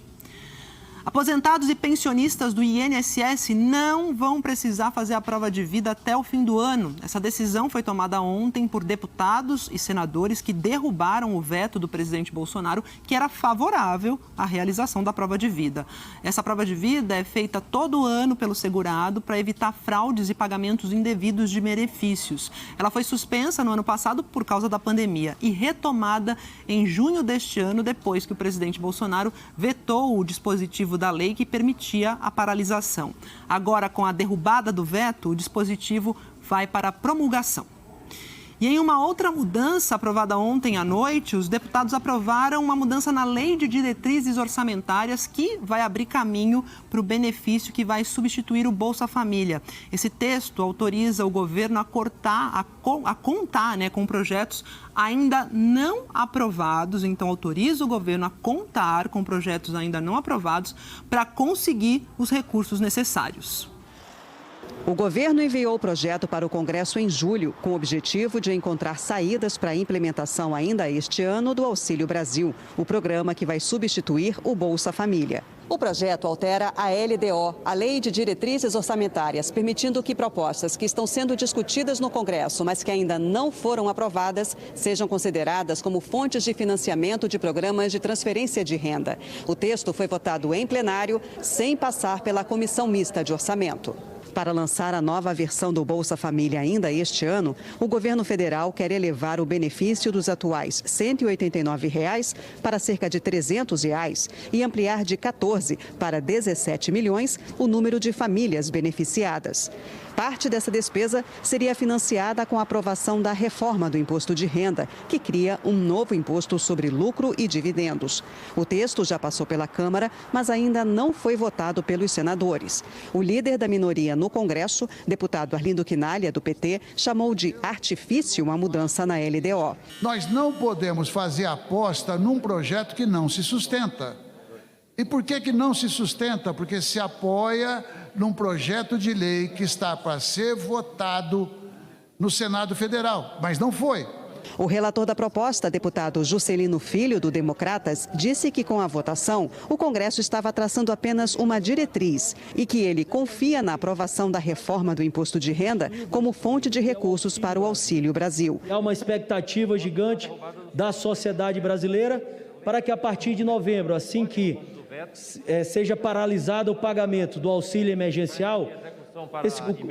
Aposentados e pensionistas do INSS não vão precisar fazer a prova de vida até o fim do ano. Essa decisão foi tomada ontem por deputados e senadores que derrubaram o veto do presidente Bolsonaro, que era favorável à realização da prova de vida. Essa prova de vida é feita todo ano pelo segurado para evitar fraudes e pagamentos indevidos de benefícios. Ela foi suspensa no ano passado por causa da pandemia e retomada em junho deste ano, depois que o presidente Bolsonaro vetou o dispositivo da lei que permitia a paralisação. Agora, com a derrubada do veto, o dispositivo vai para a promulgação. E em uma outra mudança aprovada ontem à noite, os deputados aprovaram uma mudança na Lei de Diretrizes Orçamentárias que vai abrir caminho para o benefício que vai substituir o Bolsa Família. Esse texto autoriza o governo a contar com projetos ainda não aprovados, então autoriza o governo a contar com projetos ainda não aprovados para conseguir os recursos necessários. O governo enviou o projeto para o Congresso em julho, com o objetivo de encontrar saídas para a implementação ainda este ano do Auxílio Brasil, o programa que vai substituir o Bolsa Família. O projeto altera a LDO, a Lei de Diretrizes Orçamentárias, permitindo que propostas que estão sendo discutidas no Congresso, mas que ainda não foram aprovadas, sejam consideradas como fontes de financiamento de programas de transferência de renda. O texto foi votado em plenário, sem passar pela Comissão Mista de Orçamento. Para lançar a nova versão do Bolsa Família ainda este ano, o governo federal quer elevar o benefício dos atuais R$ 189 para cerca de R$ 300 e ampliar de 14 para 17 milhões o número de famílias beneficiadas. Parte dessa despesa seria financiada com a aprovação da reforma do imposto de renda, que cria um novo imposto sobre lucro e dividendos. O texto já passou pela Câmara, mas ainda não foi votado pelos senadores. O líder da minoria no Congresso, deputado Arlindo Quinalha, do PT, chamou de artifício a mudança na LDO. Nós não podemos fazer aposta num projeto que não se sustenta. E por que não se sustenta? Porque se apoia num projeto de lei que está para ser votado no Senado Federal, mas não foi. O relator da proposta, deputado Juscelino Filho, do Democratas, disse que com a votação, o Congresso estava traçando apenas uma diretriz e que ele confia na aprovação da reforma do imposto de renda como fonte de recursos para o Auxílio Brasil. Há uma expectativa gigante da sociedade brasileira para que a partir de novembro, assim que seja paralisado o pagamento do auxílio emergencial,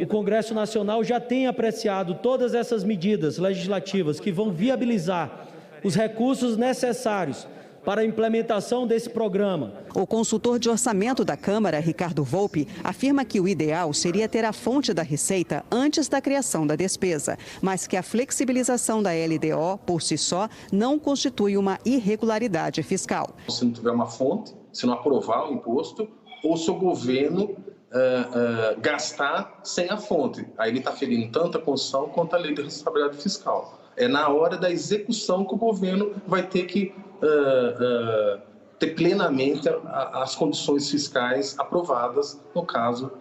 o Congresso Nacional já tem apreciado todas essas medidas legislativas que vão viabilizar os recursos necessários para a implementação desse programa. O consultor de orçamento da Câmara, Ricardo Volpi, afirma que o ideal seria ter a fonte da receita antes da criação da despesa, mas que a flexibilização da LDO, por si só, não constitui uma irregularidade fiscal. Se não tiver uma fonte, se não aprovar o imposto, ou se o governo gastar sem a fonte. Aí ele está ferindo tanto a Constituição quanto a Lei de Responsabilidade Fiscal. É na hora da execução que o governo vai ter que ter plenamente as condições fiscais aprovadas, no caso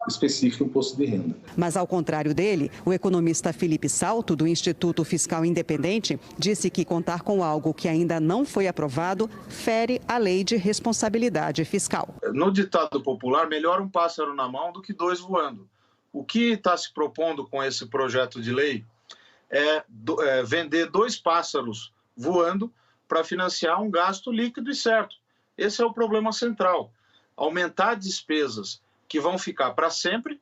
específico, imposto de renda. Mas, ao contrário dele, o economista Felipe Salto, do Instituto Fiscal Independente, disse que contar com algo que ainda não foi aprovado fere a Lei de Responsabilidade Fiscal. No ditado popular, melhor um pássaro na mão do que dois voando. O que está se propondo com esse projeto de lei é vender dois pássaros voando para financiar um gasto líquido e certo. Esse é o problema central. Aumentar despesas que vão ficar para sempre,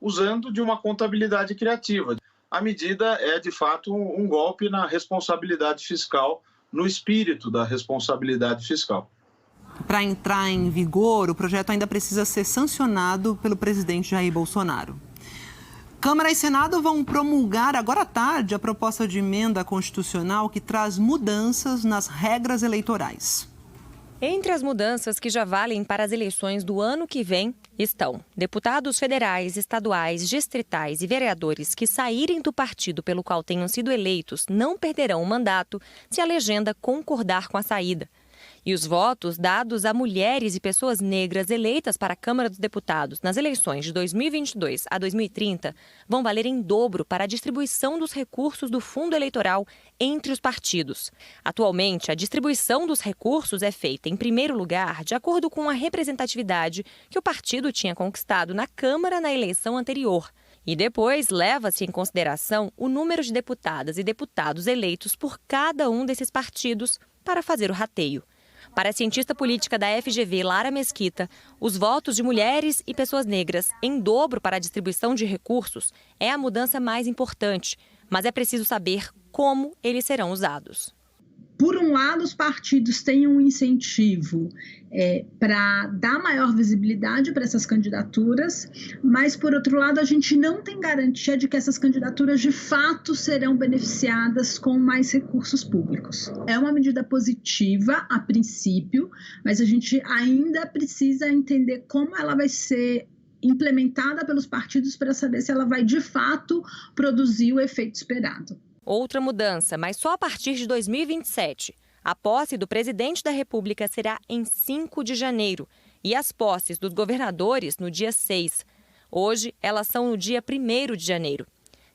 usando de uma contabilidade criativa. A medida é, de fato, um golpe na responsabilidade fiscal, no espírito da responsabilidade fiscal. Para entrar em vigor, o projeto ainda precisa ser sancionado pelo presidente Jair Bolsonaro. Câmara e Senado vão promulgar agora à tarde a proposta de emenda constitucional que traz mudanças nas regras eleitorais. Entre as mudanças que já valem para as eleições do ano que vem estão deputados federais, estaduais, distritais e vereadores que saírem do partido pelo qual tenham sido eleitos não perderão o mandato se a legenda concordar com a saída. E os votos dados a mulheres e pessoas negras eleitas para a Câmara dos Deputados nas eleições de 2022 a 2030 vão valer em dobro para a distribuição dos recursos do fundo eleitoral entre os partidos. Atualmente, a distribuição dos recursos é feita, em primeiro lugar, de acordo com a representatividade que o partido tinha conquistado na Câmara na eleição anterior. E depois leva-se em consideração o número de deputadas e deputados eleitos por cada um desses partidos para fazer o rateio. Para a cientista política da FGV, Lara Mesquita, os votos de mulheres e pessoas negras em dobro para a distribuição de recursos é a mudança mais importante, mas é preciso saber como eles serão usados. por um lado, os partidos têm um incentivo para dar maior visibilidade para essas candidaturas, mas, por outro lado, a gente não tem garantia de que essas candidaturas, de fato, serão beneficiadas com mais recursos públicos. É uma medida positiva, a princípio, mas a gente ainda precisa entender como ela vai ser implementada pelos partidos para saber se ela vai, de fato, produzir o efeito esperado. Outra mudança, mas só a partir de 2027. A posse do presidente da República será em 5 de janeiro e as posses dos governadores no dia 6. Hoje, elas são no dia 1º de janeiro.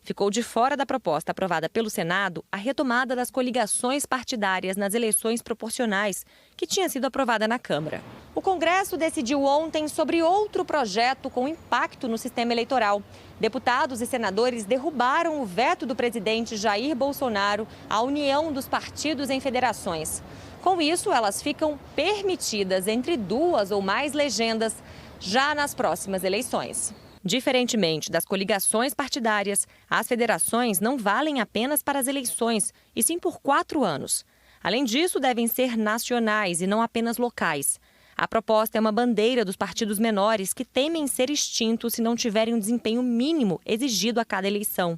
Ficou de fora da proposta aprovada pelo Senado a retomada das coligações partidárias nas eleições proporcionais, que tinha sido aprovada na Câmara. O Congresso decidiu ontem sobre outro projeto com impacto no sistema eleitoral. Deputados e senadores derrubaram o veto do presidente Jair Bolsonaro à união dos partidos em federações. Com isso, elas ficam permitidas entre 2 ou mais legendas já nas próximas eleições. Diferentemente das coligações partidárias, as federações não valem apenas para as eleições, e sim por 4 anos. Além disso, devem ser nacionais e não apenas locais. A proposta é uma bandeira dos partidos menores que temem ser extintos se não tiverem um desempenho mínimo exigido a cada eleição.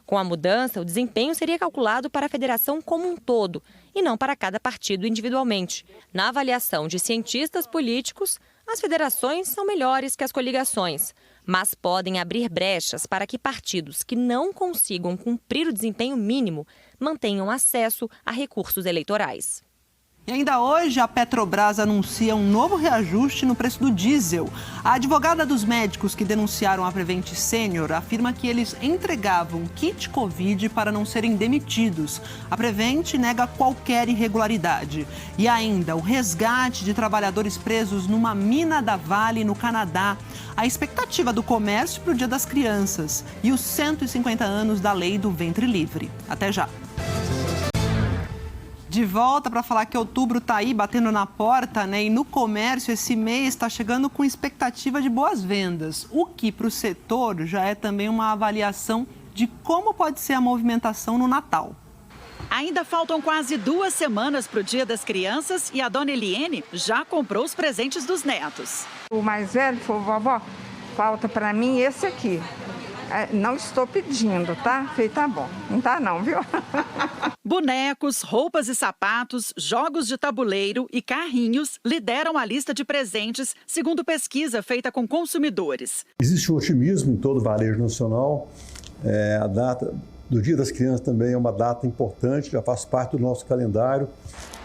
Com a mudança, o desempenho seria calculado para a federação como um todo e não para cada partido individualmente. Na avaliação de cientistas políticos, as federações são melhores que as coligações, mas podem abrir brechas para que partidos que não consigam cumprir o desempenho mínimo mantenham acesso a recursos eleitorais. E ainda hoje, a Petrobras anuncia um novo reajuste no preço do diesel. A advogada dos médicos que denunciaram a Prevent Senior afirma que eles entregavam kit Covid para não serem demitidos. A Prevent nega qualquer irregularidade. E ainda o resgate de trabalhadores presos numa mina da Vale, no Canadá. A expectativa do comércio para o Dia das Crianças. E os 150 anos da lei do ventre livre. Até já. De volta para falar que outubro está aí batendo na porta, né? E no comércio esse mês está chegando com expectativa de boas vendas, o que para o setor já é também uma avaliação de como pode ser a movimentação no Natal. Ainda faltam quase 2 semanas para o Dia das Crianças e a dona Eliene já comprou os presentes dos netos. O mais velho falou: vovó, falta para mim esse aqui. Não estou pedindo, tá? Falei, tá bom. Não tá não, viu? Bonecos, roupas e sapatos, jogos de tabuleiro e carrinhos lideram a lista de presentes, segundo pesquisa feita com consumidores. Existe um otimismo em todo o varejo nacional. A data do Dia das Crianças também é uma data importante, já faz parte do nosso calendário.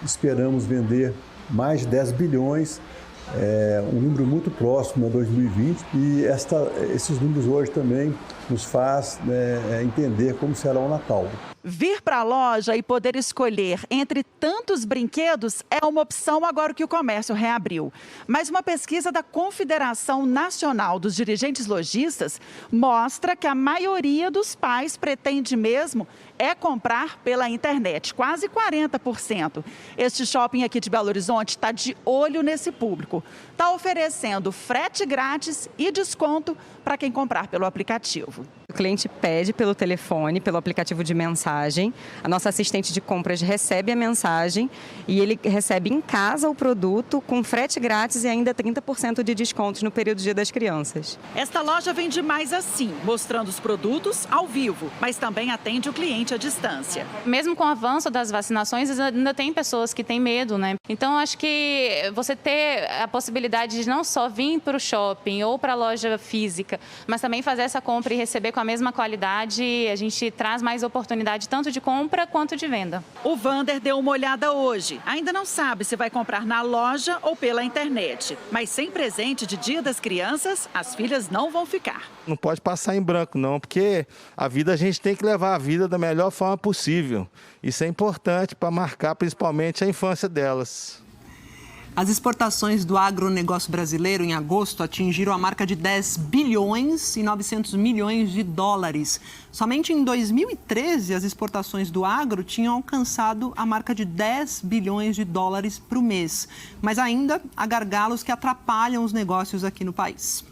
Esperamos vender mais de 10 bilhões. Um número muito próximo a 2020 e esses números hoje também nos faz entender como será o Natal. Vir para a loja e poder escolher entre tantos brinquedos é uma opção agora que o comércio reabriu. Mas uma pesquisa da Confederação Nacional dos Dirigentes Lojistas mostra que a maioria dos pais pretende mesmo comprar pela internet, quase 40%. Este shopping aqui de Belo Horizonte está de olho nesse público. Está oferecendo frete grátis e desconto para quem comprar pelo aplicativo. O cliente pede pelo telefone, pelo aplicativo de mensagem. A nossa assistente de compras recebe a mensagem e ele recebe em casa o produto com frete grátis e ainda 30% de descontos no período Dia das Crianças. Esta loja vende mais assim, mostrando os produtos ao vivo, mas também atende o cliente à distância. Mesmo com o avanço das vacinações, ainda tem pessoas que têm medo, né? Então, acho que você ter a possibilidade de não só vir para o shopping ou para a loja física, mas também fazer essa compra e receber com a mesma qualidade, a gente traz mais oportunidade tanto de compra quanto de venda. O Vander deu uma olhada hoje. Ainda não sabe se vai comprar na loja ou pela internet. Mas sem presente de Dia das Crianças, as filhas não vão ficar. Não pode passar em branco, não, porque a vida a gente tem que levar a vida da melhor forma possível. Isso é importante para marcar principalmente a infância delas. As exportações do agronegócio brasileiro em agosto atingiram a marca de 10 bilhões e 900 milhões de dólares. Somente em 2013, as exportações do agro tinham alcançado a marca de 10 bilhões de dólares por mês. Mas ainda há gargalos que atrapalham os negócios aqui no país.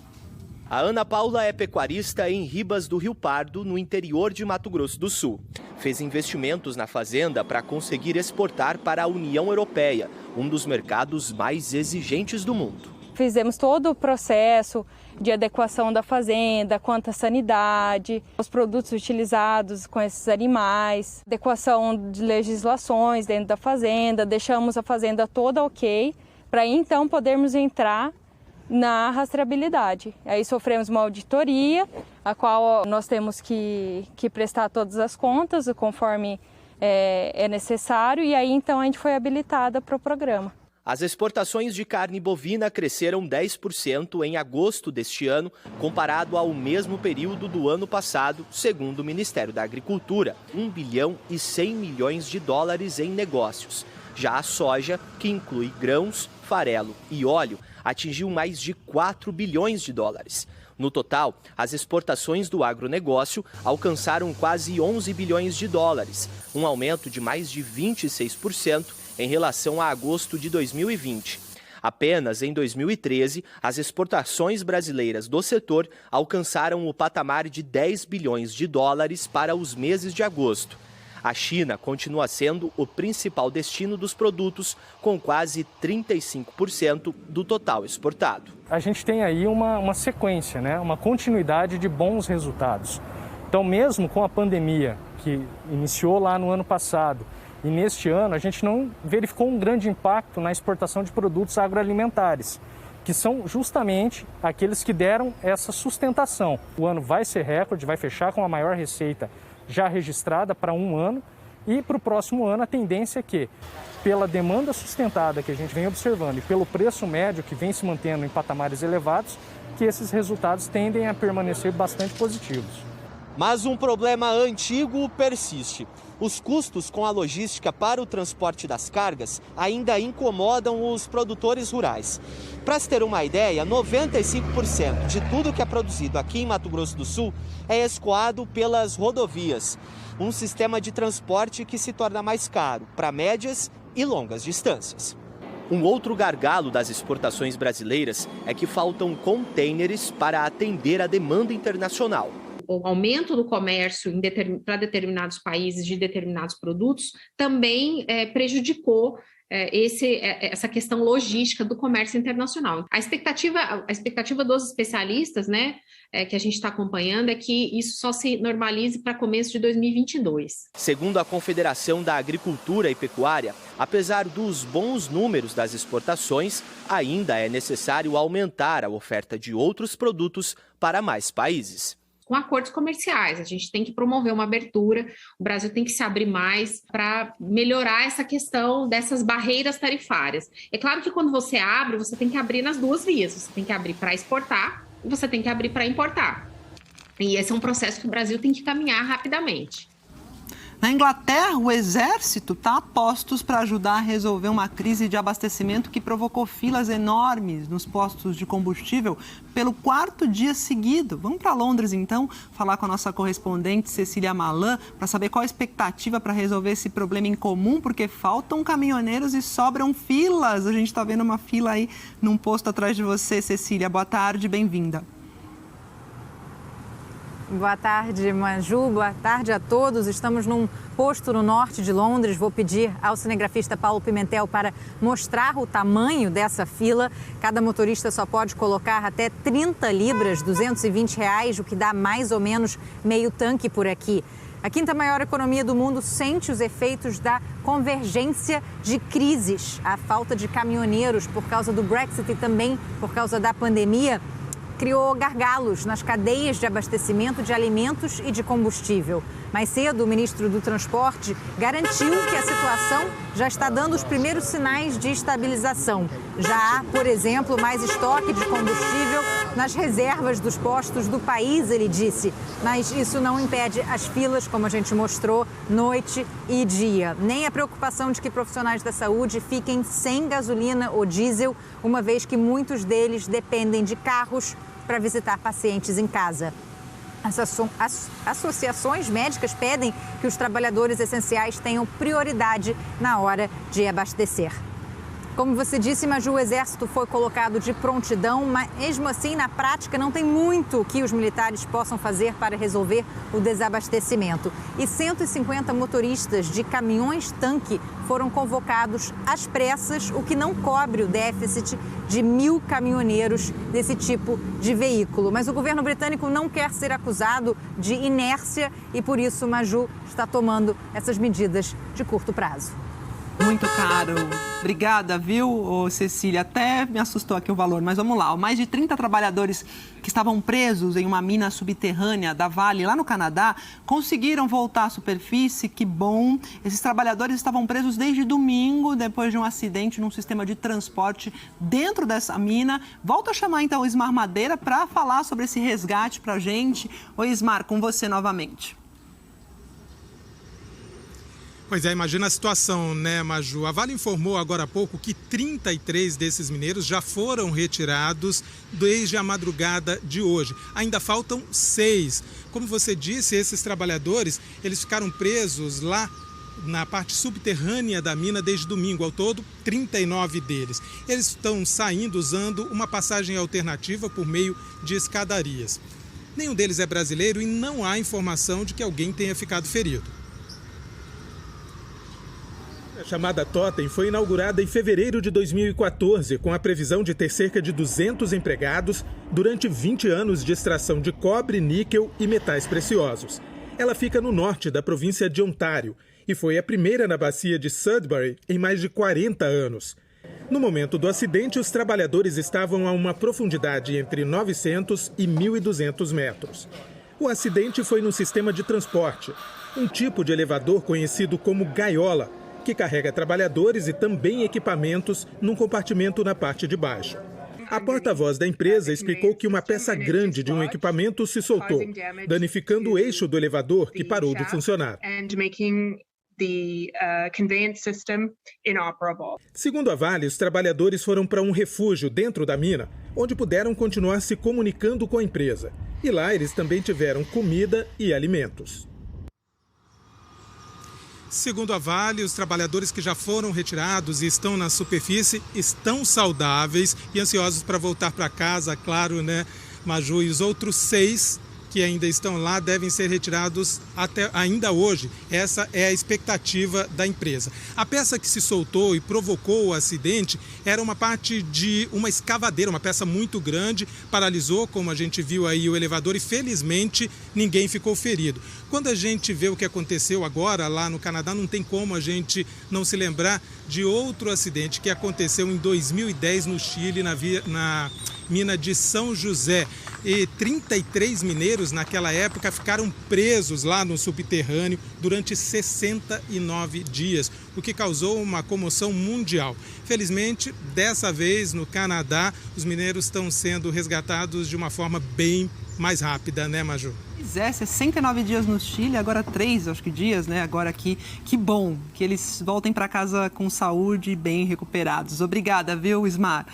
A Ana Paula é pecuarista em Ribas do Rio Pardo, no interior de Mato Grosso do Sul. fez investimentos na fazenda para conseguir exportar para a União Europeia, um dos mercados mais exigentes do mundo. Fizemos todo o processo de adequação da fazenda, quanto à sanidade, os produtos utilizados com esses animais, adequação de legislações dentro da fazenda, deixamos a fazenda toda ok, para então podermos entrar na rastreabilidade. Aí sofremos uma auditoria, a qual nós temos que prestar todas as contas, conforme é necessário, e aí então a gente foi habilitada para o programa. As exportações de carne bovina cresceram 10% em agosto deste ano, comparado ao mesmo período do ano passado, segundo o Ministério da Agricultura, 1 bilhão e 100 milhões de dólares em negócios. Já a soja, que inclui grãos, farelo e óleo, atingiu mais de 4 bilhões de dólares. No total, as exportações do agronegócio alcançaram quase 11 bilhões de dólares, um aumento de mais de 26% em relação a agosto de 2020. Apenas em 2013, as exportações brasileiras do setor alcançaram o patamar de 10 bilhões de dólares para os meses de agosto. A China continua sendo o principal destino dos produtos, com quase 35% do total exportado. A gente tem aí uma sequência, uma continuidade de bons resultados. Então, mesmo com a pandemia, que iniciou lá no ano passado, e neste ano a gente não verificou um grande impacto na exportação de produtos agroalimentares, que são justamente aqueles que deram essa sustentação. O ano vai ser recorde, vai fechar com a maior receita já registrada para um ano, e para o próximo ano a tendência é que, pela demanda sustentada que a gente vem observando e pelo preço médio que vem se mantendo em patamares elevados, que esses resultados tendem a permanecer bastante positivos. Mas um problema antigo persiste. Os custos com a logística para o transporte das cargas ainda incomodam os produtores rurais. Para se ter uma ideia, 95% de tudo que é produzido aqui em Mato Grosso do Sul é escoado pelas rodovias. Um sistema de transporte que se torna mais caro para médias e longas distâncias. Um outro gargalo das exportações brasileiras é que faltam contêineres para atender a demanda internacional. O aumento do comércio para determinados países de determinados produtos também prejudicou essa questão logística do comércio internacional. A expectativa dos especialistas, que a gente está acompanhando, é que isso só se normalize para começo de 2022. Segundo a Confederação da Agricultura e Pecuária, apesar dos bons números das exportações, ainda é necessário aumentar a oferta de outros produtos para mais países. Com acordos comerciais, a gente tem que promover uma abertura, o Brasil tem que se abrir mais para melhorar essa questão dessas barreiras tarifárias. É claro que quando você abre, você tem que abrir nas duas vias, você tem que abrir para exportar e você tem que abrir para importar. E esse é um processo que o Brasil tem que caminhar rapidamente. Na Inglaterra, o exército está a postos para ajudar a resolver uma crise de abastecimento que provocou filas enormes nos postos de combustível pelo 4º dia seguido. Vamos para Londres, então, falar com a nossa correspondente Cecília Malan para saber qual a expectativa para resolver esse problema em comum, porque faltam caminhoneiros e sobram filas. A gente está vendo uma fila aí num posto atrás de você, Cecília. Boa tarde, bem-vinda. Boa tarde, Maju. Boa tarde a todos. Estamos num posto no norte de Londres. Vou pedir ao cinegrafista Paulo Pimentel para mostrar o tamanho dessa fila. Cada motorista só pode colocar até 30 libras, R$220, o que dá mais ou menos meio tanque por aqui. A quinta maior economia do mundo sente os efeitos da convergência de crises. A falta de caminhoneiros por causa do Brexit e também por causa da pandemia criou gargalos nas cadeias de abastecimento de alimentos e de combustível. Mais cedo, o ministro do Transporte garantiu que a situação já está dando os primeiros sinais de estabilização. Já há, por exemplo, mais estoque de combustível nas reservas dos postos do país, ele disse. Mas isso não impede as filas, como a gente mostrou, noite e dia. Nem a preocupação de que profissionais da saúde fiquem sem gasolina ou diesel, uma vez que muitos deles dependem de carros para visitar pacientes em casa. As associações médicas pedem que os trabalhadores essenciais tenham prioridade na hora de abastecer. Como você disse, Maju, o Exército foi colocado de prontidão, mas mesmo assim, na prática, não tem muito que os militares possam fazer para resolver o desabastecimento. E 150 motoristas de caminhões-tanque foram convocados às pressas, o que não cobre o déficit de 1.000 caminhoneiros desse tipo de veículo. Mas o governo britânico não quer ser acusado de inércia e, por isso, Maju está tomando essas medidas de curto prazo. Muito caro. Obrigada, viu, Cecília? Até me assustou aqui o valor, mas vamos lá. Mais de 30 trabalhadores que estavam presos em uma mina subterrânea da Vale, lá no Canadá, conseguiram voltar à superfície. Que bom. Esses trabalhadores estavam presos desde domingo, depois de um acidente num sistema de transporte dentro dessa mina. Volto a chamar, então, o Ismar Madeira para falar sobre esse resgate para a gente. Oi, Ismar, com você novamente. Pois é, imagina a situação, né, Maju? A Vale informou agora há pouco que 33 desses mineiros já foram retirados desde a madrugada de hoje. Ainda faltam 6. Como você disse, esses trabalhadores, eles ficaram presos lá na parte subterrânea da mina desde domingo. Ao todo, 39 deles. Eles estão saindo usando uma passagem alternativa por meio de escadarias. Nenhum deles é brasileiro e não há informação de que alguém tenha ficado ferido. A chamada Totem foi inaugurada em fevereiro de 2014, com a previsão de ter cerca de 200 empregados durante 20 anos de extração de cobre, níquel e metais preciosos. Ela fica no norte da província de Ontário e foi a primeira na bacia de Sudbury em mais de 40 anos. No momento do acidente, os trabalhadores estavam a uma profundidade entre 900 e 1.200 metros. O acidente foi no sistema de transporte, um tipo de elevador conhecido como gaiola, que carrega trabalhadores e também equipamentos num compartimento na parte de baixo. A porta-voz da empresa explicou que uma peça grande de um equipamento se soltou, danificando o eixo do elevador, que parou de funcionar. Segundo a Vale, os trabalhadores foram para um refúgio dentro da mina, onde puderam continuar se comunicando com a empresa. E lá eles também tiveram comida e alimentos. Segundo a Vale, os trabalhadores que já foram retirados e estão na superfície estão saudáveis e ansiosos para voltar para casa, claro, né, Maju? E os outros 6 que ainda estão lá devem ser retirados ainda hoje. Essa é a expectativa da empresa. A peça que se soltou e provocou o acidente era uma parte de uma escavadeira, uma peça muito grande, paralisou, como a gente viu aí, o elevador e felizmente ninguém ficou ferido. Quando a gente vê o que aconteceu agora lá no Canadá, não tem como a gente não se lembrar de outro acidente que aconteceu em 2010 no Chile, na mina de São José. E 33 mineiros naquela época ficaram presos lá no subterrâneo durante 69 dias, o que causou uma comoção mundial. Felizmente, dessa vez no Canadá, os mineiros estão sendo resgatados de uma forma bem mais rápida, né, Maju? Pois é, 69 dias no Chile, agora 3, acho que dias, né? Agora aqui. Que bom que eles voltem para casa com saúde e bem recuperados. Obrigada, viu, Ismar?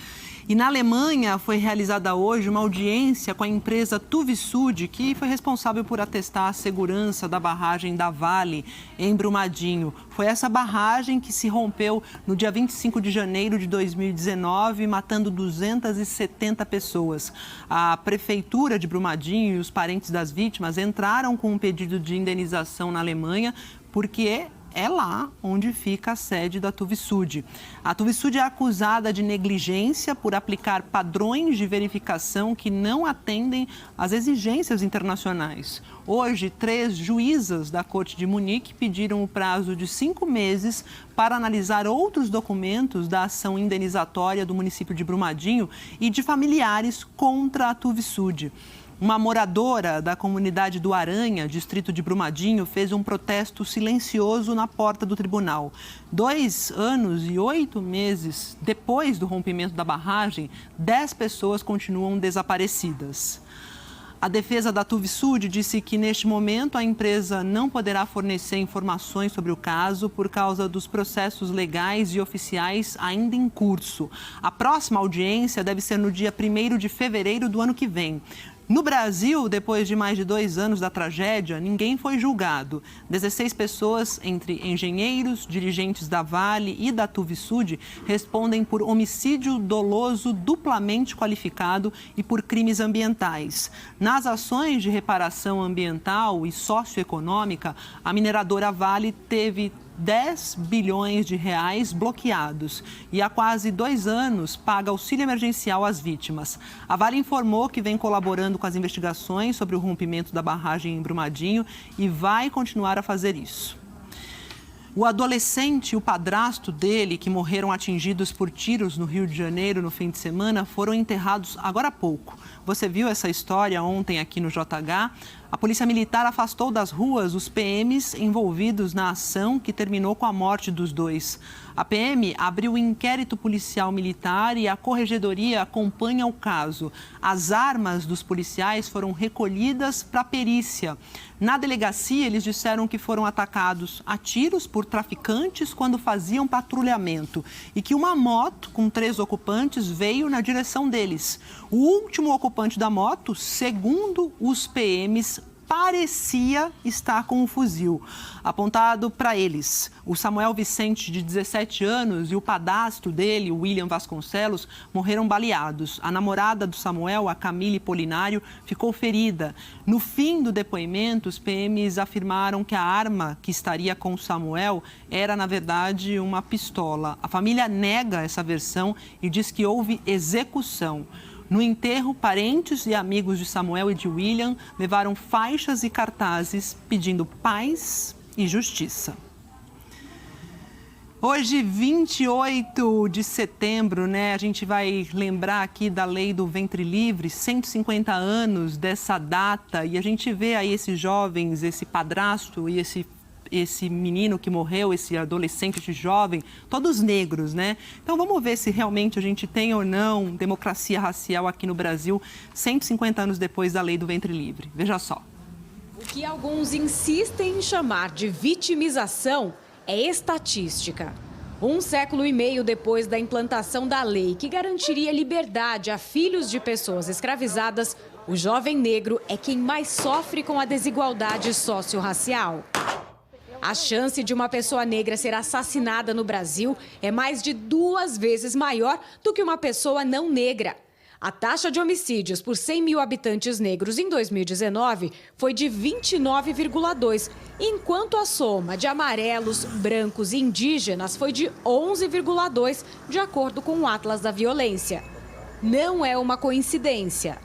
E na Alemanha foi realizada hoje uma audiência com a empresa Tuvisud, que foi responsável por atestar a segurança da barragem da Vale em Brumadinho. Foi essa barragem que se rompeu no dia 25 de janeiro de 2019, matando 270 pessoas. A prefeitura de Brumadinho e os parentes das vítimas entraram com um pedido de indenização na Alemanha, porque é lá onde fica a sede da Tuvisud. A Tuvisud é acusada de negligência por aplicar padrões de verificação que não atendem às exigências internacionais. Hoje, 3 juízas da Corte de Munique pediram o prazo de 5 meses para analisar outros documentos da ação indenizatória do município de Brumadinho e de familiares contra a Tuvisud. Uma moradora da comunidade do Aranha, distrito de Brumadinho, fez um protesto silencioso na porta do tribunal. 2 anos e 8 meses depois do rompimento da barragem, 10 pessoas continuam desaparecidas. A defesa da Tuvisud disse que, neste momento, a empresa não poderá fornecer informações sobre o caso por causa dos processos legais e oficiais ainda em curso. A próxima audiência deve ser no dia 1º de fevereiro do ano que vem. No Brasil, depois de mais de 2 anos da tragédia, ninguém foi julgado. 16 pessoas, entre engenheiros, dirigentes da Vale e da Tuvisud, respondem por homicídio doloso duplamente qualificado e por crimes ambientais. Nas ações de reparação ambiental e socioeconômica, a mineradora Vale teve 10 bilhões de reais bloqueados e há quase 2 anos paga auxílio emergencial às vítimas. A Vale informou que vem colaborando com as investigações sobre o rompimento da barragem em Brumadinho e vai continuar a fazer isso. O adolescente e o padrasto dele, que morreram atingidos por tiros no Rio de Janeiro no fim de semana, foram enterrados agora há pouco. Você viu essa história ontem aqui no JH? A Polícia Militar afastou das ruas os PMs envolvidos na ação que terminou com a morte dos dois. A PM abriu um inquérito policial militar e a Corregedoria acompanha o caso. As armas dos policiais foram recolhidas para perícia. Na delegacia, eles disseram que foram atacados a tiros por traficantes quando faziam patrulhamento e que uma moto com 3 ocupantes veio na direção deles. O último ocupante da moto, segundo os PMs, parecia estar com um fuzil apontado para eles. O Samuel Vicente, de 17 anos, e o padrasto dele, o William Vasconcelos, morreram baleados. A namorada do Samuel, a Camille Polinário, ficou ferida. No fim do depoimento, os PMs afirmaram que a arma que estaria com o Samuel era, na verdade, uma pistola. A família nega essa versão e diz que houve execução. No enterro, parentes e amigos de Samuel e de William levaram faixas e cartazes pedindo paz e justiça. Hoje, 28 de setembro, a gente vai lembrar aqui da Lei do Ventre Livre, 150 anos dessa data, e a gente vê aí esses jovens, esse padrasto e esse menino que morreu, esse adolescente, esse jovem, todos negros, Então vamos ver se realmente a gente tem ou não democracia racial aqui no Brasil, 150 anos depois da Lei do Ventre Livre. Veja só. O que alguns insistem em chamar de vitimização é estatística. 1 século e meio depois da implantação da lei que garantiria liberdade a filhos de pessoas escravizadas, o jovem negro é quem mais sofre com a desigualdade socio-racial. A chance de uma pessoa negra ser assassinada no Brasil é mais de 2 vezes maior do que uma pessoa não negra. A taxa de homicídios por 100 mil habitantes negros em 2019 foi de 29,2, enquanto a soma de amarelos, brancos e indígenas foi de 11,2, de acordo com o Atlas da Violência. Não é uma coincidência.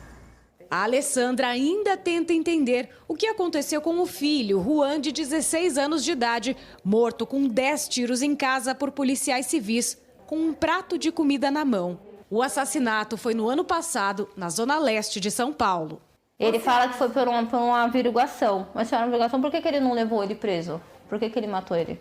A Alessandra ainda tenta entender o que aconteceu com o filho, Juan, de 16 anos de idade, morto com 10 tiros em casa por policiais civis, com um prato de comida na mão. O assassinato foi no ano passado, na zona leste de São Paulo. Ele fala que foi por uma averiguação. Mas se era uma averiguação, por que ele não levou ele preso? Por que ele matou ele?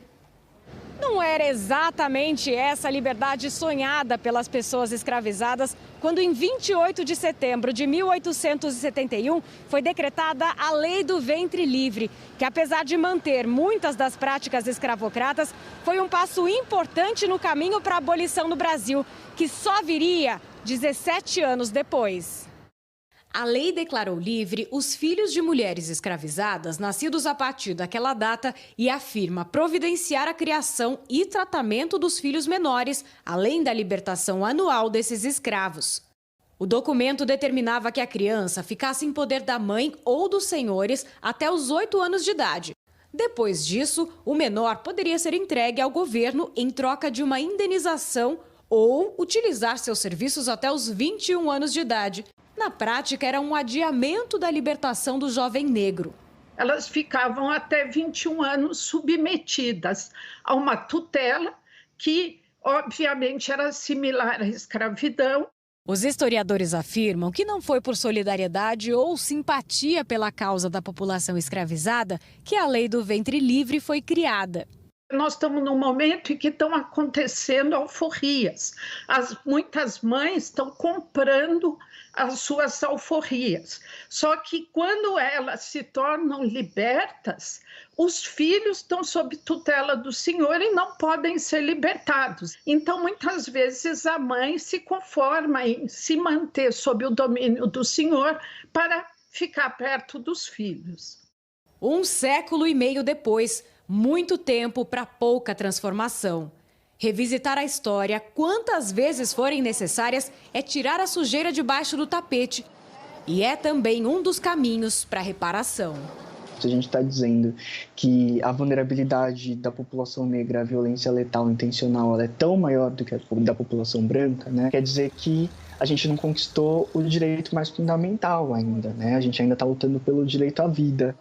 Não era exatamente essa liberdade sonhada pelas pessoas escravizadas quando, em 28 de setembro de 1871, foi decretada a Lei do Ventre Livre, que, apesar de manter muitas das práticas escravocratas, foi um passo importante no caminho para a abolição no Brasil, que só viria 17 anos depois. A lei declarou livre os filhos de mulheres escravizadas nascidos a partir daquela data e afirma providenciar a criação e tratamento dos filhos menores, além da libertação anual desses escravos. O documento determinava que a criança ficasse em poder da mãe ou dos senhores até os 8 anos de idade. Depois disso, o menor poderia ser entregue ao governo em troca de uma indenização ou utilizar seus serviços até os 21 anos de idade. Na prática, era um adiamento da libertação do jovem negro. Elas ficavam até 21 anos submetidas a uma tutela que, obviamente, era similar à escravidão. Os historiadores afirmam que não foi por solidariedade ou simpatia pela causa da população escravizada que a Lei do Ventre Livre foi criada. Nós estamos num momento em que estão acontecendo alforrias. Muitas mães estão comprando as suas alforrias. Só que quando elas se tornam libertas, os filhos estão sob tutela do senhor e não podem ser libertados. Então, muitas vezes, a mãe se conforma em se manter sob o domínio do senhor para ficar perto dos filhos. 1 século e meio depois, muito tempo para pouca transformação. Revisitar a história quantas vezes forem necessárias é tirar a sujeira debaixo do tapete. E é também um dos caminhos para a reparação. Se a gente está dizendo que a vulnerabilidade da população negra à violência letal intencional ela é tão maior do que a da população branca, né? Quer dizer que a gente não conquistou o direito mais fundamental ainda, né? A gente ainda está lutando pelo direito à vida.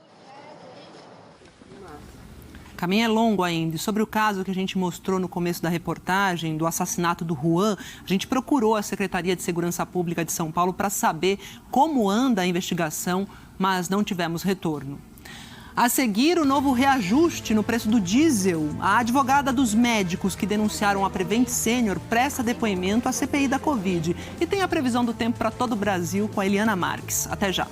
O caminho é longo ainda. E sobre o caso que a gente mostrou no começo da reportagem, do assassinato do Juan, a gente procurou a Secretaria de Segurança Pública de São Paulo para saber como anda a investigação, mas não tivemos retorno. A seguir, o novo reajuste no preço do diesel. A advogada dos médicos que denunciaram a Prevent Senior presta depoimento à CPI da Covid. E tem a previsão do tempo para todo o Brasil com a Eliana Marques. Até já.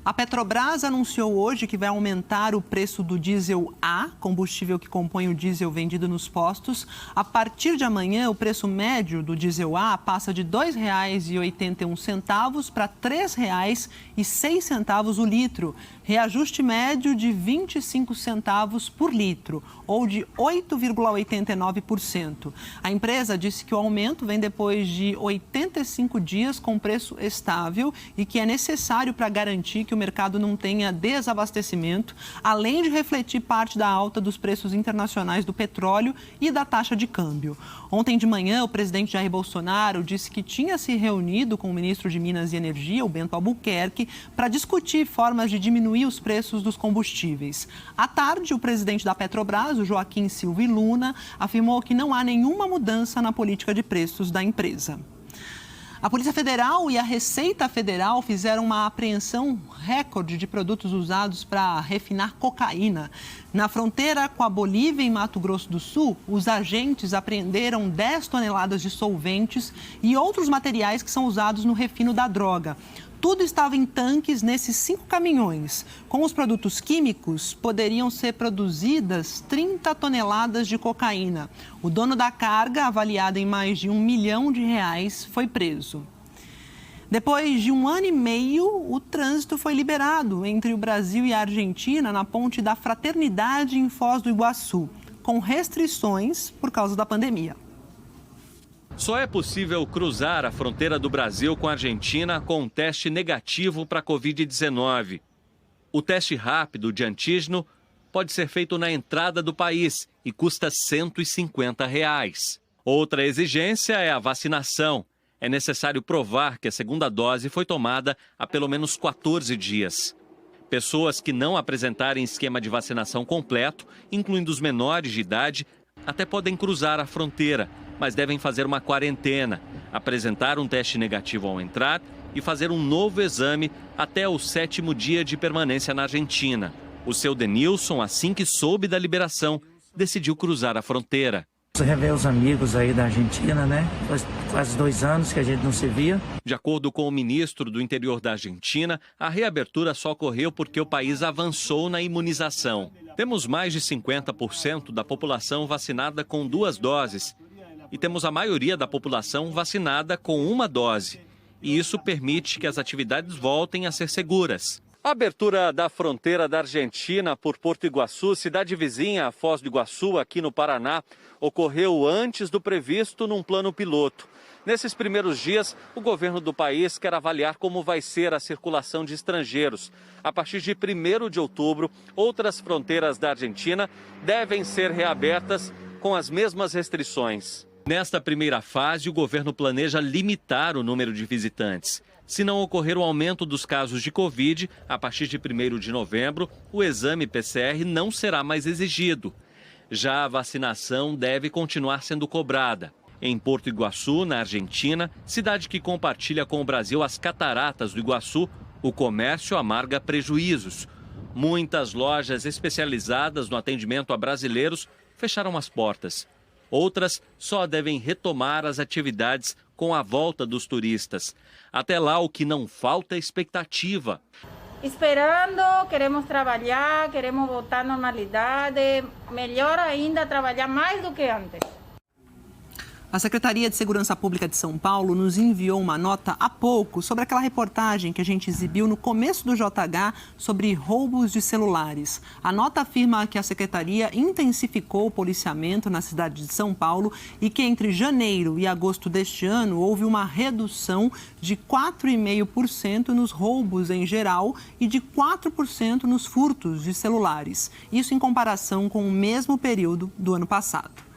A Petrobras anunciou hoje que vai aumentar o preço do diesel A, combustível que compõe o diesel vendido nos postos. A partir de amanhã, o preço médio do diesel A passa de R$ 2,81 para R$ 3,06 o litro. Reajuste médio de 25 centavos por litro, ou de 8,89%. A empresa disse que o aumento vem depois de 85 dias com preço estável e que é necessário para garantir que o mercado não tenha desabastecimento, além de refletir parte da alta dos preços internacionais do petróleo e da taxa de câmbio. Ontem de manhã, o presidente Jair Bolsonaro disse que tinha se reunido com o ministro de Minas e Energia, o Bento Albuquerque, para discutir formas de diminuir os preços dos combustíveis. À tarde, o presidente da Petrobras, o Joaquim Silva Luna, afirmou que não há nenhuma mudança na política de preços da empresa. A Polícia Federal e a Receita Federal fizeram uma apreensão recorde de produtos usados para refinar cocaína. Na fronteira com a Bolívia, em Mato Grosso do Sul, os agentes apreenderam 10 toneladas de solventes e outros materiais que são usados no refino da droga. Tudo estava em tanques nesses 5 caminhões. Com os produtos químicos, poderiam ser produzidas 30 toneladas de cocaína. O dono da carga, avaliada em mais de R$1 milhão, foi preso. Depois de 1 ano e meio, o trânsito foi liberado entre o Brasil e a Argentina na ponte da Fraternidade em Foz do Iguaçu, com restrições por causa da pandemia. Só é possível cruzar a fronteira do Brasil com a Argentina com um teste negativo para a Covid-19. O teste rápido de antígeno pode ser feito na entrada do país e custa R$ 150. Outra exigência é a vacinação. É necessário provar que a segunda dose foi tomada há pelo menos 14 dias. Pessoas que não apresentarem esquema de vacinação completo, incluindo os menores de idade, até podem cruzar a fronteira, mas devem fazer uma quarentena, apresentar um teste negativo ao entrar e fazer um novo exame até o 7º dia de permanência na Argentina. O seu Denilson, assim que soube da liberação, decidiu cruzar a fronteira. Rever os amigos aí da Argentina, né? Faz quase 2 anos que a gente não se via. De acordo com o ministro do Interior da Argentina, a reabertura só ocorreu porque o país avançou na imunização. Temos mais de 50% da população vacinada com 2 doses. E temos a maioria da população vacinada com 1 dose. E isso permite que as atividades voltem a ser seguras. A abertura da fronteira da Argentina por Porto Iguaçu, cidade vizinha a Foz do Iguaçu, aqui no Paraná, ocorreu antes do previsto num plano piloto. Nesses primeiros dias, o governo do país quer avaliar como vai ser a circulação de estrangeiros. A partir de 1º de outubro, outras fronteiras da Argentina devem ser reabertas com as mesmas restrições. Nesta primeira fase, o governo planeja limitar o número de visitantes. Se não ocorrer o aumento dos casos de Covid, a partir de 1º de novembro, o exame PCR não será mais exigido. Já a vacinação deve continuar sendo cobrada. Em Porto Iguaçu, na Argentina, cidade que compartilha com o Brasil as cataratas do Iguaçu, o comércio amarga prejuízos. Muitas lojas especializadas no atendimento a brasileiros fecharam as portas. Outras só devem retomar as atividades com a volta dos turistas. Até lá, o que não falta é expectativa. Esperando, queremos trabalhar, queremos voltar à normalidade, melhor ainda, trabalhar mais do que antes. A Secretaria de Segurança Pública de São Paulo nos enviou uma nota há pouco sobre aquela reportagem que a gente exibiu no começo do JH sobre roubos de celulares. A nota afirma que a Secretaria intensificou o policiamento na cidade de São Paulo e que entre janeiro e agosto deste ano houve uma redução de 4,5% nos roubos em geral e de 4% nos furtos de celulares. Isso em comparação com o mesmo período do ano passado.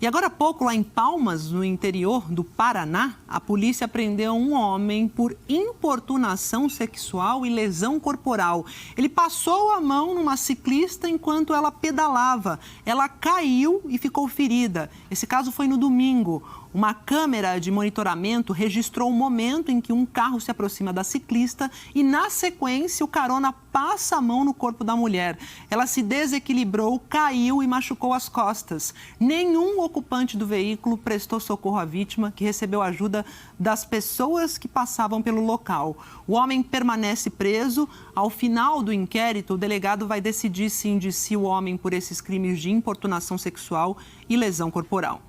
E agora há pouco, lá em Palmas, no interior do Paraná, a polícia prendeu um homem por importunação sexual e lesão corporal. Ele passou a mão numa ciclista enquanto ela pedalava. Ela caiu e ficou ferida. Esse caso foi no domingo. Uma câmera de monitoramento registrou o momento em que um carro se aproxima da ciclista e, na sequência, o carona passa a mão no corpo da mulher. Ela se desequilibrou, caiu e machucou as costas. Nenhum ocupante do veículo prestou socorro à vítima, que recebeu ajuda das pessoas que passavam pelo local. O homem permanece preso. Ao final do inquérito, o delegado vai decidir se indicia o homem por esses crimes de importunação sexual e lesão corporal.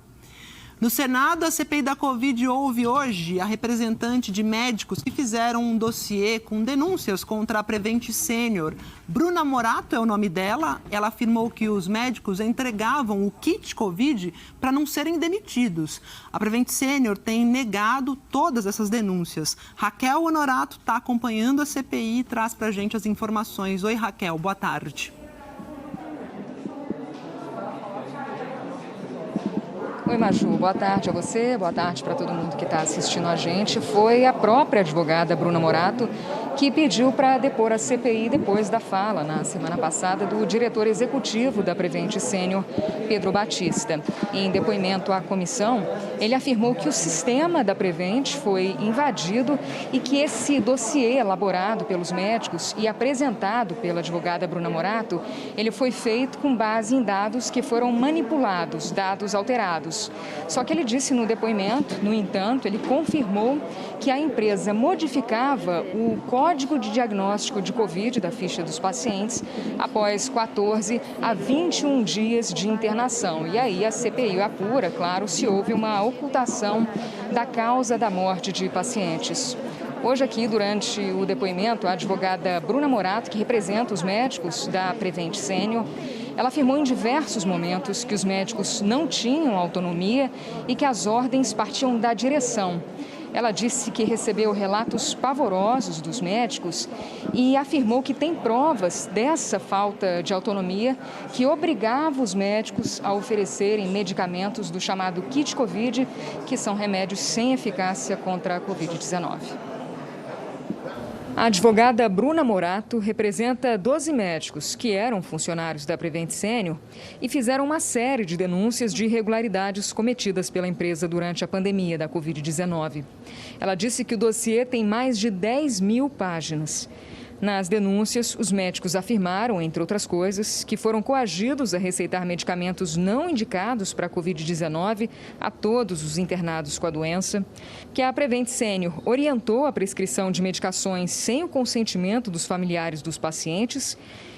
No Senado, a CPI da Covid ouve hoje a representante de médicos que fizeram um dossiê com denúncias contra a Prevent Senior. Bruna Morato é o nome dela. Ela afirmou que os médicos entregavam o kit Covid para não serem demitidos. A Prevent Senior tem negado todas essas denúncias. Raquel Honorato está acompanhando a CPI e traz para a gente as informações. Oi, Raquel, boa tarde. Oi, Maju, boa tarde a você, boa tarde para todo mundo que está assistindo a gente. Foi a própria advogada Bruna Morato que pediu para depor a CPI depois da fala, na semana passada, do diretor executivo da Prevent Senior, Pedro Batista. Em depoimento à comissão, ele afirmou que o sistema da Prevent foi invadido e que esse dossiê elaborado pelos médicos e apresentado pela advogada Bruna Morato, ele foi feito com base em dados que foram manipulados, dados alterados. Só que ele disse no depoimento, no entanto, ele confirmou que a empresa modificava o código de diagnóstico de Covid da ficha dos pacientes após 14 a 21 dias de internação. E aí a CPI apura, claro, se houve uma ocultação da causa da morte de pacientes. Hoje aqui, durante o depoimento, a advogada Bruna Morato, que representa os médicos da Prevent Senior, ela afirmou em diversos momentos que os médicos não tinham autonomia e que as ordens partiam da direção. Ela disse que recebeu relatos pavorosos dos médicos e afirmou que tem provas dessa falta de autonomia que obrigava os médicos a oferecerem medicamentos do chamado kit Covid, que são remédios sem eficácia contra a Covid-19. A advogada Bruna Morato representa 12 médicos que eram funcionários da Prevent Senior e fizeram uma série de denúncias de irregularidades cometidas pela empresa durante a pandemia da Covid-19. Ela disse que o dossiê tem mais de 10 mil páginas. Nas denúncias, os médicos afirmaram, entre outras coisas, que foram coagidos a receitar medicamentos não indicados para a Covid-19 a todos os internados com a doença, que a Prevent Senior orientou a prescrição de medicações sem o consentimento dos familiares dos pacientes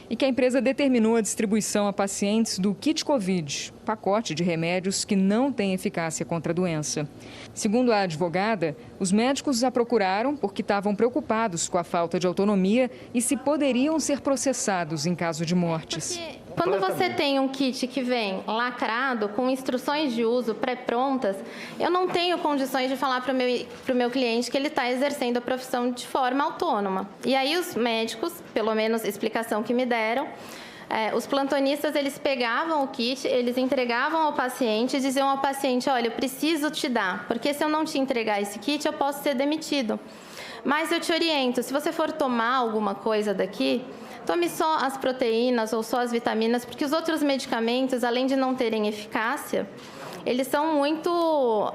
e que a empresa determinou a distribuição a pacientes do kit Covid, pacote de remédios que não tem eficácia contra a doença. Segundo a advogada, os médicos a procuraram porque estavam preocupados com a falta de autonomia e se poderiam ser processados em caso de mortes. Quando você tem um kit que vem lacrado, com instruções de uso pré-prontas, eu não tenho condições de falar para o meu cliente que ele está exercendo a profissão de forma autônoma. E aí os médicos, pelo menos a explicação que me deram, os plantonistas, eles pegavam o kit, eles entregavam ao paciente e diziam ao paciente, olha, eu preciso te dar, porque se eu não te entregar esse kit, eu posso ser demitido. Mas eu te oriento, se você for tomar alguma coisa daqui, tome só as proteínas ou só as vitaminas, porque os outros medicamentos, além de não terem eficácia, eles são muito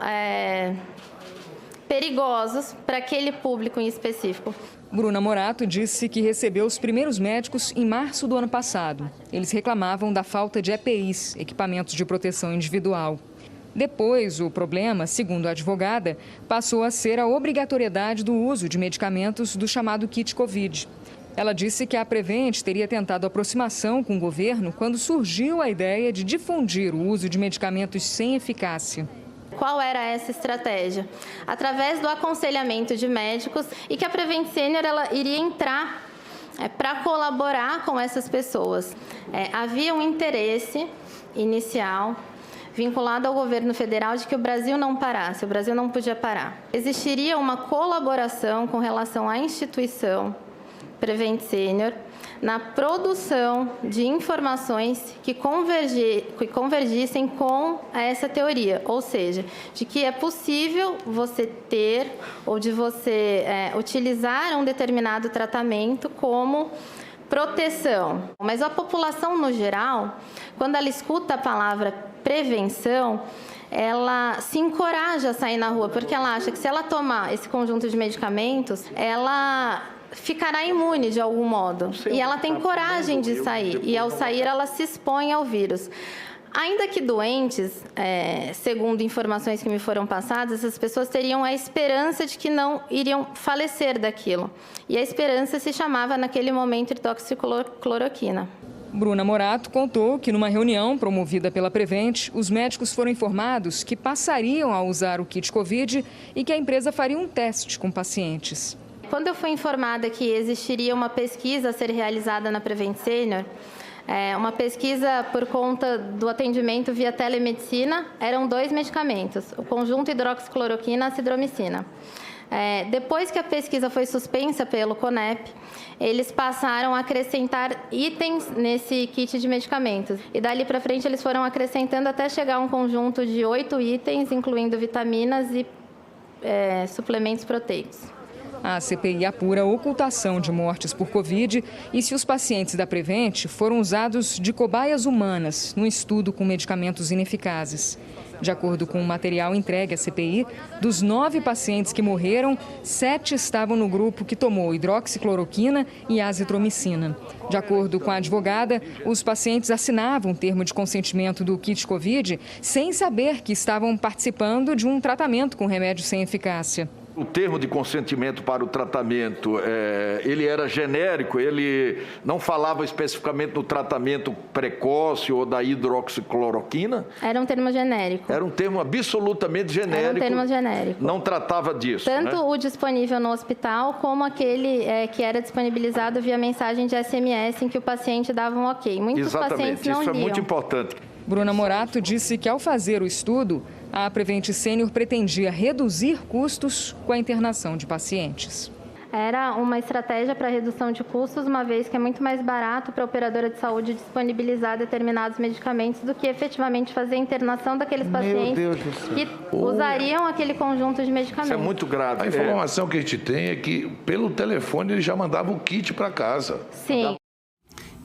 perigosos para aquele público em específico. Bruna Morato disse que recebeu os primeiros médicos em março do ano passado. Eles reclamavam da falta de EPIs, equipamentos de proteção individual. Depois, o problema, segundo a advogada, passou a ser a obrigatoriedade do uso de medicamentos do chamado kit Covid. Ela disse que a Prevent teria tentado aproximação com o governo quando surgiu a ideia de difundir o uso de medicamentos sem eficácia. Qual era essa estratégia? Através do aconselhamento de médicos, e que a Prevent Senior ela iria entrar para colaborar com essas pessoas. Havia um interesse inicial vinculado ao governo federal de que o Brasil não parasse, o Brasil não podia parar. Existiria uma colaboração com relação à instituição Prevent Senior na produção de informações que convergissem com essa teoria, ou seja, de que é possível você ter ou de você utilizar um determinado tratamento como proteção. Mas a população no geral, quando ela escuta a palavra prevenção, ela se encoraja a sair na rua, porque ela acha que se ela tomar esse conjunto de medicamentos, ela ficará imune de algum modo. E ela tem coragem de sair. E ao sair, ela se expõe ao vírus. Ainda que doentes, segundo informações que me foram passadas, essas pessoas teriam a esperança de que não iriam falecer daquilo. E a esperança se chamava, naquele momento, hidroxicloroquina. Bruna Morato contou que, numa reunião promovida pela Prevent, os médicos foram informados que passariam a usar o kit Covid e que a empresa faria um teste com pacientes. Quando eu fui informada que existiria uma pesquisa a ser realizada na Prevent Senior, uma pesquisa por conta do atendimento via telemedicina, eram 2 medicamentos, o conjunto hidroxicloroquina e a acidromicina. Depois que a pesquisa foi suspensa pelo CONEP, eles passaram a acrescentar itens nesse kit de medicamentos. E dali para frente eles foram acrescentando até chegar a um conjunto de 8 itens, incluindo vitaminas e suplementos proteicos. A CPI apura a ocultação de mortes por Covid e se os pacientes da Prevent foram usados de cobaias humanas no estudo com medicamentos ineficazes. De acordo com o material entregue à CPI, dos 9 pacientes que morreram, 7 estavam no grupo que tomou hidroxicloroquina e azitromicina. De acordo com a advogada, os pacientes assinavam o termo de consentimento do kit Covid sem saber que estavam participando de um tratamento com remédio sem eficácia. O termo de consentimento para o tratamento, ele era genérico, ele não falava especificamente no tratamento precoce ou da hidroxicloroquina? Era um termo genérico. Era um termo absolutamente genérico. Era um termo genérico. Não tratava disso, tanto, né? O disponível no hospital, como aquele que era disponibilizado via mensagem de SMS em que o paciente dava um ok. Muitos pacientes não liam. Isso é muito importante. Bruna Morato disse que, ao fazer o estudo, a Prevent Senior pretendia reduzir custos com a internação de pacientes. Era uma estratégia para redução de custos, uma vez que é muito mais barato para a operadora de saúde disponibilizar determinados medicamentos do que efetivamente fazer a internação daqueles pacientes que usariam aquele conjunto de medicamentos. Isso é muito grave. A informação que a gente tem é que, pelo telefone, ele já mandava o kit para casa. Sim.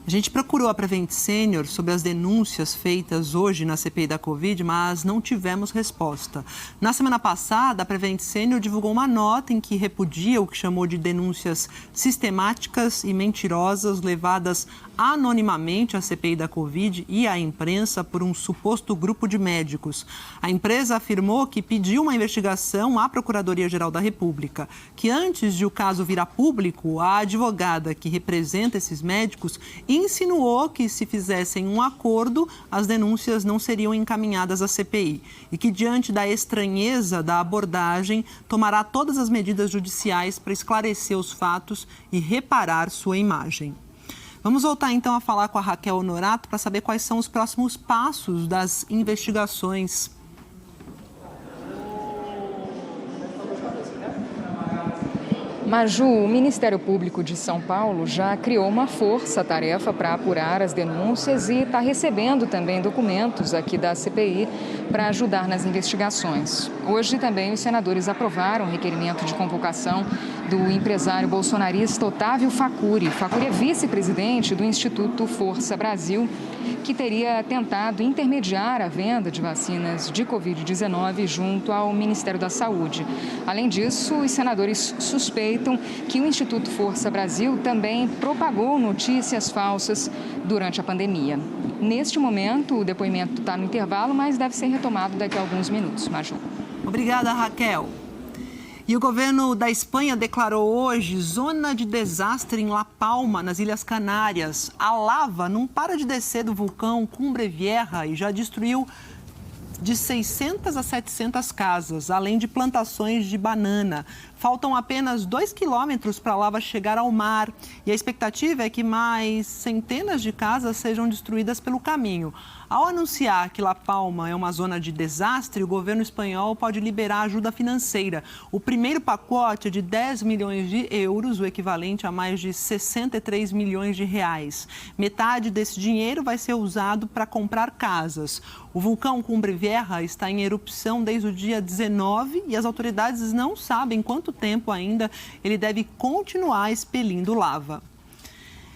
A gente procurou a Prevent Senior sobre as denúncias feitas hoje na CPI da Covid, mas não tivemos resposta. Na semana passada, a Prevent Senior divulgou uma nota em que repudia o que chamou de denúncias sistemáticas e mentirosas levadas anonimamente à CPI da Covid e à imprensa por um suposto grupo de médicos. A empresa afirmou que pediu uma investigação à Procuradoria-Geral da República, que antes de o caso vir a público, a advogada que representa esses médicos insinuou que, se fizessem um acordo, as denúncias não seriam encaminhadas à CPI e que, diante da estranheza da abordagem, tomará todas as medidas judiciais para esclarecer os fatos e reparar sua imagem. Vamos voltar então a falar com a Raquel Honorato para saber quais são os próximos passos das investigações. Maju, o Ministério Público de São Paulo já criou uma força-tarefa para apurar as denúncias e está recebendo também documentos aqui da CPI para ajudar nas investigações. Hoje também os senadores aprovaram o requerimento de convocação do empresário bolsonarista Otávio Facuri. Facuri é vice-presidente do Instituto Força Brasil, que teria tentado intermediar a venda de vacinas de Covid-19 junto ao Ministério da Saúde. Além disso, os senadores suspeitam que o Instituto Força Brasil também propagou notícias falsas durante a pandemia. Neste momento, o depoimento está no intervalo, mas deve ser retomado daqui a alguns minutos. Maju. Obrigada, Raquel. E o governo da Espanha declarou hoje zona de desastre em La Palma, nas Ilhas Canárias. A lava não para de descer do vulcão Cumbre Vieja e já destruiu de 600 a 700 casas, além de plantações de banana. Faltam apenas 2 quilômetros para a lava chegar ao mar e a expectativa é que mais centenas de casas sejam destruídas pelo caminho. Ao anunciar que La Palma é uma zona de desastre, o governo espanhol pode liberar ajuda financeira. O primeiro pacote é de 10 milhões de euros, o equivalente a mais de 63 milhões de reais. Metade desse dinheiro vai ser usado para comprar casas. O vulcão Cumbre Vieja está em erupção desde o dia 19 e as autoridades não sabem quanto tempo ainda ele deve continuar expelindo lava.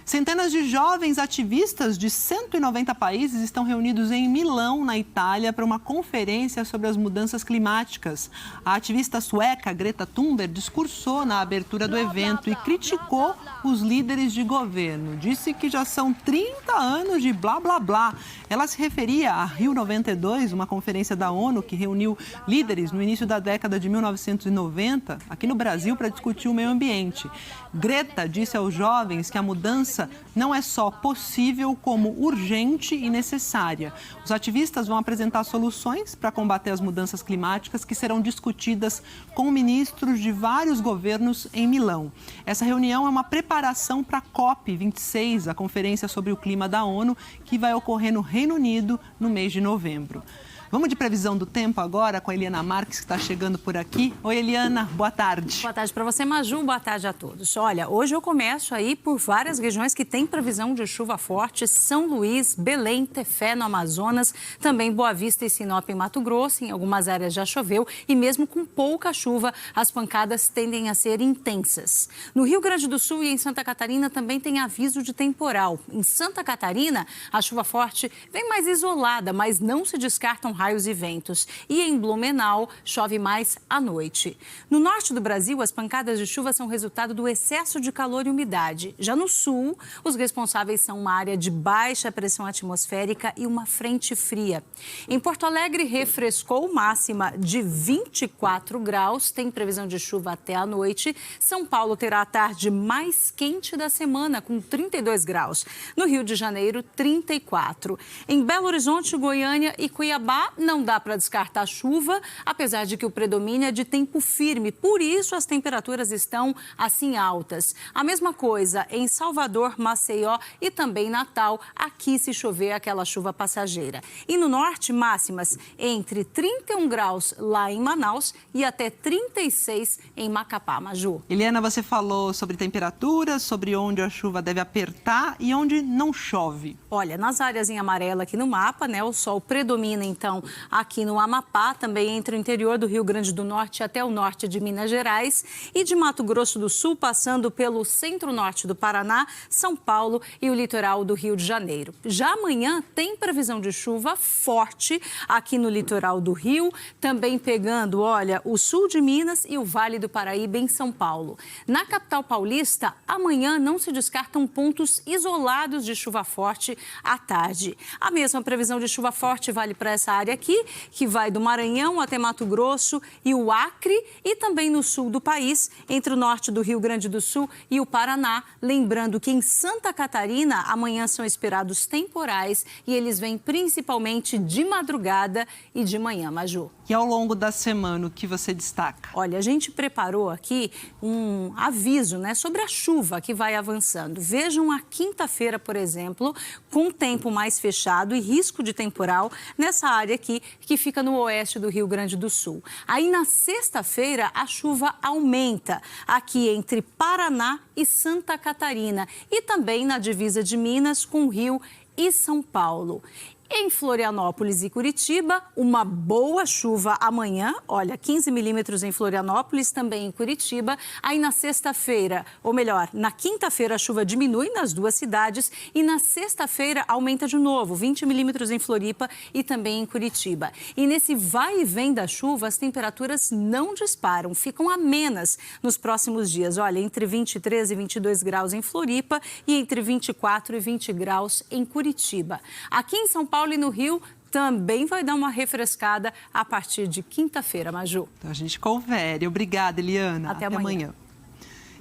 Centenas de jovens ativistas de 190 países estão reunidos em Milão, na Itália, para uma conferência sobre as mudanças climáticas. A ativista sueca Greta Thunberg discursou na abertura do evento e criticou os líderes de governo. Disse que já são 30 anos de blá, blá, blá. Ela se referia a Rio 92, uma conferência da ONU que reuniu líderes no início da década de 1990, aqui no Brasil, para discutir o meio ambiente. Greta disse aos jovens que a mudança não é só possível, como urgente e necessária. Os ativistas vão apresentar soluções para combater as mudanças climáticas que serão discutidas com ministros de vários governos em Milão. Essa reunião é uma preparação para a COP26, a Conferência sobre o Clima da ONU, que vai ocorrer no Reino Unido no mês de novembro. Vamos de previsão do tempo agora com a Eliana Marques, que está chegando por aqui. Oi, Eliana, boa tarde. Boa tarde para você, Maju, boa tarde a todos. Olha, hoje eu começo aí por várias regiões que têm previsão de chuva forte. São Luís, Belém, Tefé no Amazonas, também Boa Vista e Sinop em Mato Grosso. Em algumas áreas já choveu e mesmo com pouca chuva, as pancadas tendem a ser intensas. No Rio Grande do Sul e em Santa Catarina também tem aviso de temporal. Em Santa Catarina, a chuva forte vem mais isolada, mas não se descartam raios e ventos. E em Blumenau, chove mais à noite. No norte do Brasil, as pancadas de chuva são resultado do excesso de calor e umidade. Já no sul, os responsáveis são uma área de baixa pressão atmosférica e uma frente fria. Em Porto Alegre, refrescou, máxima de 24 graus, tem previsão de chuva até à noite. São Paulo terá a tarde mais quente da semana, com 32 graus. No Rio de Janeiro, 34. Em Belo Horizonte, Goiânia e Cuiabá, não dá para descartar chuva, apesar de que o predomínio é de tempo firme. Por isso, as temperaturas estão assim altas. A mesma coisa em Salvador, Maceió e também Natal. Aqui, se chover, aquela chuva passageira. E no norte, máximas entre 31 graus lá em Manaus e até 36 em Macapá, Maju. Eliana, você falou sobre temperaturas, sobre onde a chuva deve apertar e onde não chove. Olha, nas áreas em amarelo aqui no mapa, né, o sol predomina, então, aqui no Amapá, também entre o interior do Rio Grande do Norte até o norte de Minas Gerais e de Mato Grosso do Sul, passando pelo centro-norte do Paraná, São Paulo e o litoral do Rio de Janeiro. Já amanhã tem previsão de chuva forte aqui no litoral do Rio, também pegando, olha, o sul de Minas e o Vale do Paraíba em São Paulo. Na capital paulista, amanhã não se descartam pontos isolados de chuva forte à tarde. A mesma previsão de chuva forte vale para essa área aqui, que vai do Maranhão até Mato Grosso e o Acre e também no sul do país, entre o norte do Rio Grande do Sul e o Paraná. Lembrando que em Santa Catarina, amanhã são esperados temporais e eles vêm principalmente de madrugada e de manhã, Maju. E ao longo da semana, o que você destaca? Olha, a gente preparou aqui um aviso, né, sobre a chuva que vai avançando. Vejam a quinta-feira, por exemplo, com tempo mais fechado e risco de temporal nessa área aqui, que fica no oeste do Rio Grande do Sul. Aí na sexta-feira a chuva aumenta aqui entre Paraná e Santa Catarina e também na divisa de Minas com o Rio e São Paulo. Em Florianópolis e Curitiba, uma boa chuva amanhã, olha, 15 milímetros em Florianópolis, também em Curitiba. Aí na sexta-feira, ou melhor, na quinta-feira a chuva diminui nas duas cidades e na sexta-feira aumenta de novo, 20 milímetros em Floripa e também em Curitiba. E nesse vai e vem da chuva, as temperaturas não disparam, ficam amenas nos próximos dias. Olha, entre 23 e 22 graus em Floripa e entre 24 e 20 graus em Curitiba. Aqui em São Paulo e no Rio também vai dar uma refrescada a partir de quinta-feira, Maju. Então a gente confere. Obrigada, Eliana. Até amanhã.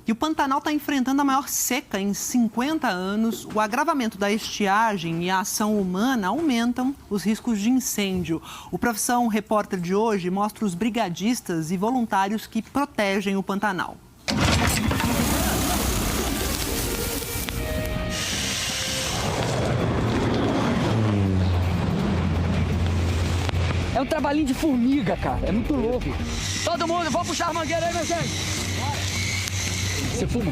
E o Pantanal está enfrentando a maior seca em 50 anos. O agravamento da estiagem e a ação humana aumentam os riscos de incêndio. O Profissão Repórter de hoje mostra os brigadistas e voluntários que protegem o Pantanal. É um trabalhinho de formiga, cara. É muito louco. Todo mundo, vamos puxar a mangueira aí, minha gente. Você fuma?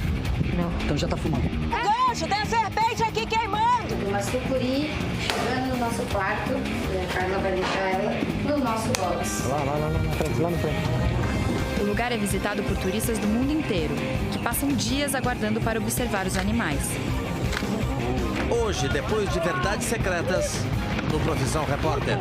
Não. Então já tá fumando. Gancho, tem a serpente aqui queimando. Uma sucuri chegando no nosso quarto. E a Carla vai deixar ela no nosso box. Lá na frente, lá na frente. O lugar é visitado por turistas do mundo inteiro, que passam dias aguardando para observar os animais. Hoje, depois de Verdades Secretas, no Profissão Repórter.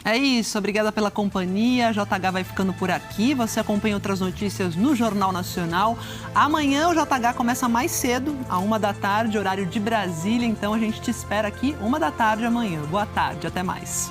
É isso, obrigada pela companhia. A JH vai ficando por aqui. Você acompanha outras notícias no Jornal Nacional. Amanhã o JH começa mais cedo, à 13h, horário de Brasília. Então a gente te espera aqui, 13h amanhã. Boa tarde, até mais.